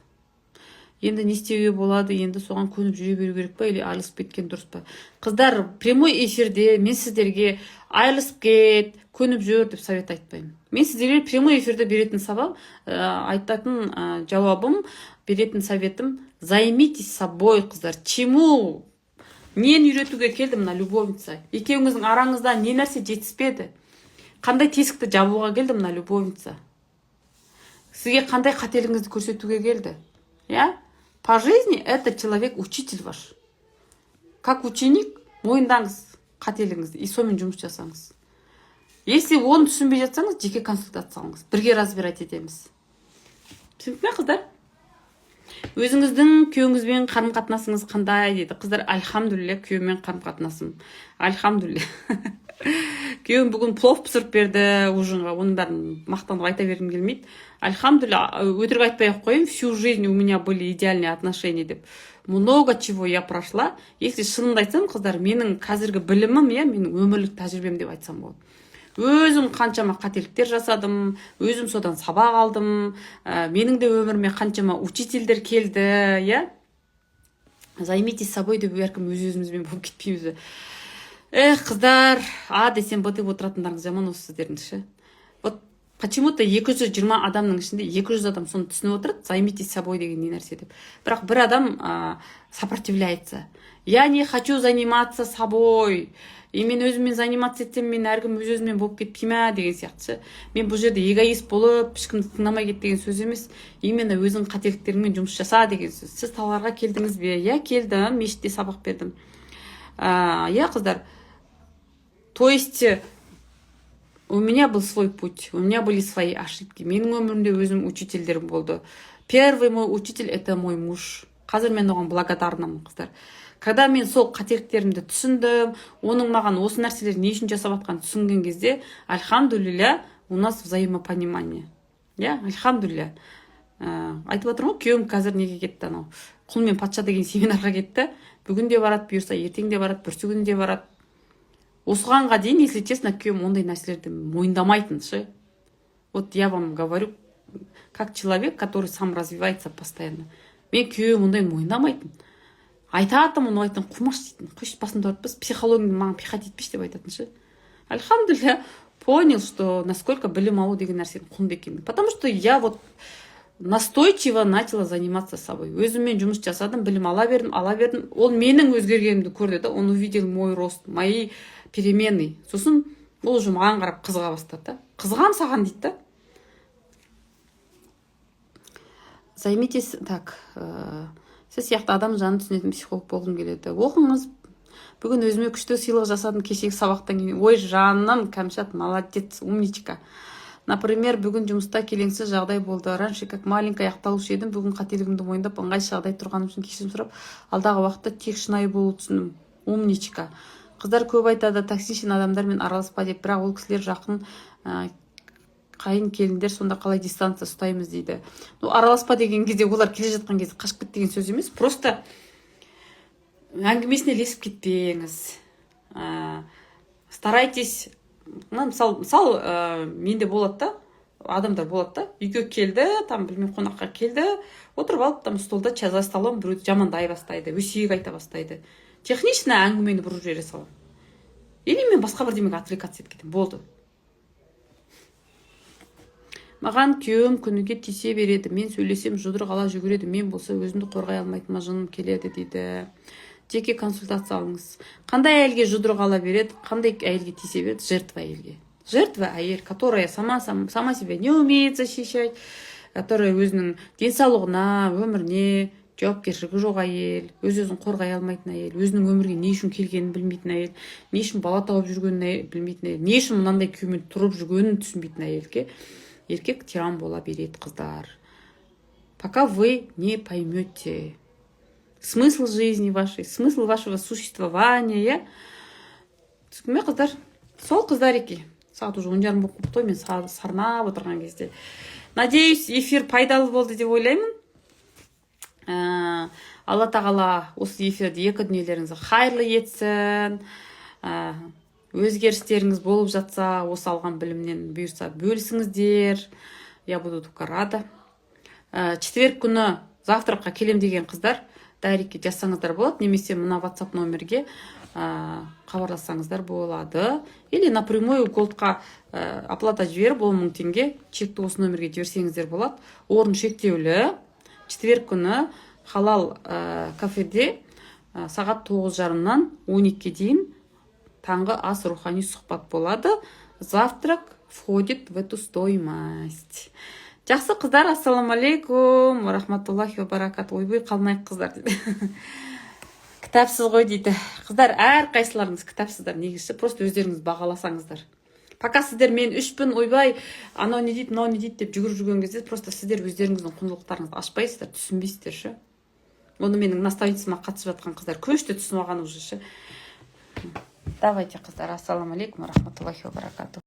Енді не істеуге болады, енді соған көніп жүре беру керек па, или айырылысып кеткен дұрыс па? Қыздар, прямой эфирде мен сіздерге айырылысып кет, көніп жүр деп совет айтпаймын. Мен сіздерге прямой эфирде беретін айтатын жауабым, беретін советім, займитесь собой, қыздар. Чему? Нені үйретуге келдім мына любовница? Екеуіңіздің араңызда не нәрсе жетіспеді? Қандай тесікті жабуға келді мына любовница? Сізге қандай қателігіңізді көрсетуге келді? Я? По жизни это человек-учитель ваш. Как ученик, мойындаңыз қателігіңізді, и сонымен жұмыс жасаңыз. Если оны түсінбей жатсаңыз, жеке консультация алыңыз. Бірге разбирать етеміз. Түсініп ме, қыздар? Өзіңіздің күйеуіңізбен қарым-қатынасыңыз қандай дейді. Қыздар, альхамдулилля, күйеуіммен қарым-қатынасым. Альхамдулилля. Күйеуім бүгін плов пісіріп берді ужинға. Оның бәрін мақтанып айта бергім келмейді. Альхамдулилля, өтірік айтпай-ақ қойым, всю жизнь у меня были идеальные отношения деп. Много чего я прошла. Если шынымды айтсам, қыздар, менің қазіргі білімім, менің өмірлік тәжірибем деп айтсам болады. өзім қаншама қателіктер жасадым, өзім содан сабақ алдым, менің де өміріме қаншама учительдер келді, иә. Займитесь собой деп әркім өз-өзімізбен болып кетпейміз. Қыздар, десем б деп отыратындарыңыз жаман осы сіздердің ше. Вот почему-то 220 адамның ішінде 200 адам соны түсініп отырады, займитесь собой деген не нәрсе деп. Бірақ бір адам сопротивляется. Я не хочу заниматься собой. И мен өзіммен заниматься етсем, мен әркім өз-өзімен болып кетпейме деген сияқты. Мен бұл жерде эгоист болып, ешкімді тыңдамай кет деген сөз емес. Именно өзің қателіктеріңмен жұмыс жаса деген сөз. Сіз талғарға келдіңіз бе? Я келдім, мешітте сабақ бердім. Я қыздар, то есть у меня был свой путь, у меня были свои ошибки. Менің өмірімде өзім учительдерім болды. Первый мой учитель это мой муж. Қазір мен оған благодарнамын, қыздар. Когда мен сол қателіктерімді түсіндім, оның маған осы нәрселерді не үшін жасап жатқанын түсінген кезде, альхамдулилля, у нас взаимопонимание. Я, альхамдулилля. Айтып отырмын ғой, күйеуім қазір неге кетті, анау Құл мен патша деген семинарға кетті. Бүгін де барады, бұйырса ертең де барады, бүрсі күні де барады. Осығанға дейін, если честно, күйеуім ондай нәрселерді мойындамайтын ше. Вот я вам говорю, как человек, который сам развивается постоянно. Мен күйеуім ондай мойындамайтын. Айтатым, оны айтын, қумаш дейтін, қойшы басында ұрып, психологияны маған пихать етпеш деп айтатын ше. Альхамдулилля, понял, что насколько білім алу деген нәрсенің құнды екенін. Потому что я вот настойчиво начала заниматься собой. Өзіммен жұмыс жасадым, білім ала бердім. Ол менің өзгергенімді көрді, да, он увидел мой рост, мои перемены. Сосын ол уже маған қарап қызыға бастады. Қызығам саған дейді да. Займитесь, так, сіз сияқты адам жанын түсінетін психолог болғым келеді. Оқыңыз. Бүгін өзіме күшті сыйлық жасадым кешегі сабақтан кейін. Ой, жаным, Кәмшат, молодец, умничка. Например, бүгін жұмыста келеңсіз жағдай болды. Раньше как маленький аяқталушы едім, бүгін қателігімді мойындап, ыңғайсыз жағдай тұрғаным үшін кешірім сұрап, алдағы уақытта тек шынайы болу түсіндім. Умничка. Қыздар көп айтады, токсичен адамдармен араласпа деп, бірақ ол кісілер жақын қайын келіндер, сонда қалай дистанция ұстаймыз дейді. Араласпа деген кезде, олар келе жатқан кезде қашып кет деген сөз емес. Просто әңгімесіне ілесіп кетпеңіз. Старайтесь, мысал, менде болады да, адамдар болады да, үйге келді, там білмей қонаққа келді, отырып алып, там столда чай за столом біреуді жамандай бастайды, өсиік айта бастайды. Технично әңгімені бұрып жібере салам. Или мен басқа бірдемеге отвлекаться етіп кетемін. Болды. Маған күйеуім күніге тисе береді. Мен сөйлесем жұдырық ала жүгіреді. Мен болса өзімді қорғай алмайтыныма жыным келеді дейді. Жеке консультация алыңыз. Қандай әйелге жұдырық ала береді, қандай әйелге тисе береді? Жертва әйелге. Жертва әйел, которая сама себя не умеет защищать, которая өзінің денсаулығына, өміріне жауапкершілігі жоқ әйел, өз-өзін қорғай алмайтын әйел, өзінің өмірге не үшін келгенін білмейтін әйел, не үшін бала тауып жүргенін білмейтін әйел, не үшін мынандай күймен тұрып жүргенін түсінбейтін әйелге еркек тиран бола береді, қыздар. Пока вы не поймете смысл жизни вашей, смысл вашего существования. Түсінме, қыздар? Сол қыздар екен. Сағат уже 10:30 болып қойды, мен сарнап отырған кезде. Надеюсь, эфир пайдалы болды деп ойлаймын. Алла тағала осы эфирді екі дүниелеріңізді қайырлы етсін. Өзгерістеріңіз болып жатса, осы алған білімнен бұйырса бөлісіңіздер. Я буду только рада. Четверг күні завтраққа келем деген қыздар, дайректке жазсаңыздар болады, немесе мына WhatsApp номерге хабарлассаңыздар болады. Или напрямую голдқа оплата жіберіп 10 000 теңге чекті осы номерге жіберсеңіздер болады. Орын шектеулі. Четверг күні халал кафеде сағат 9:30-нан 12-ге дейін таңғы ас рухани сұхбат болады. Завтрак входит в эту стоимость. Жақсы қыздар, ассаламу алейкум, рахматуллахи ва баракату. Ойбой, қалмайық қыздар дейді. Кітапсыз ғой дейді. Қыздар, әр қайсыларыңыз кітапсыздар, негізі просто өздеріңіз бағаласаңыздар. Пока сіздер мен үшпін, ойбай, анау не дейді, мынау не дейді деп жүгіріп жүрген кезде, просто сіздер өздеріңіздің құндылықтарыңызды ашпайсыздар, түсінбейсіздер ше. Оны менің наставницама қатысып жатқан қыздар көшті түсініп алған уже ше. Давайте, қыздар, ассаламу алейкум, рахматуллахи ва баракату.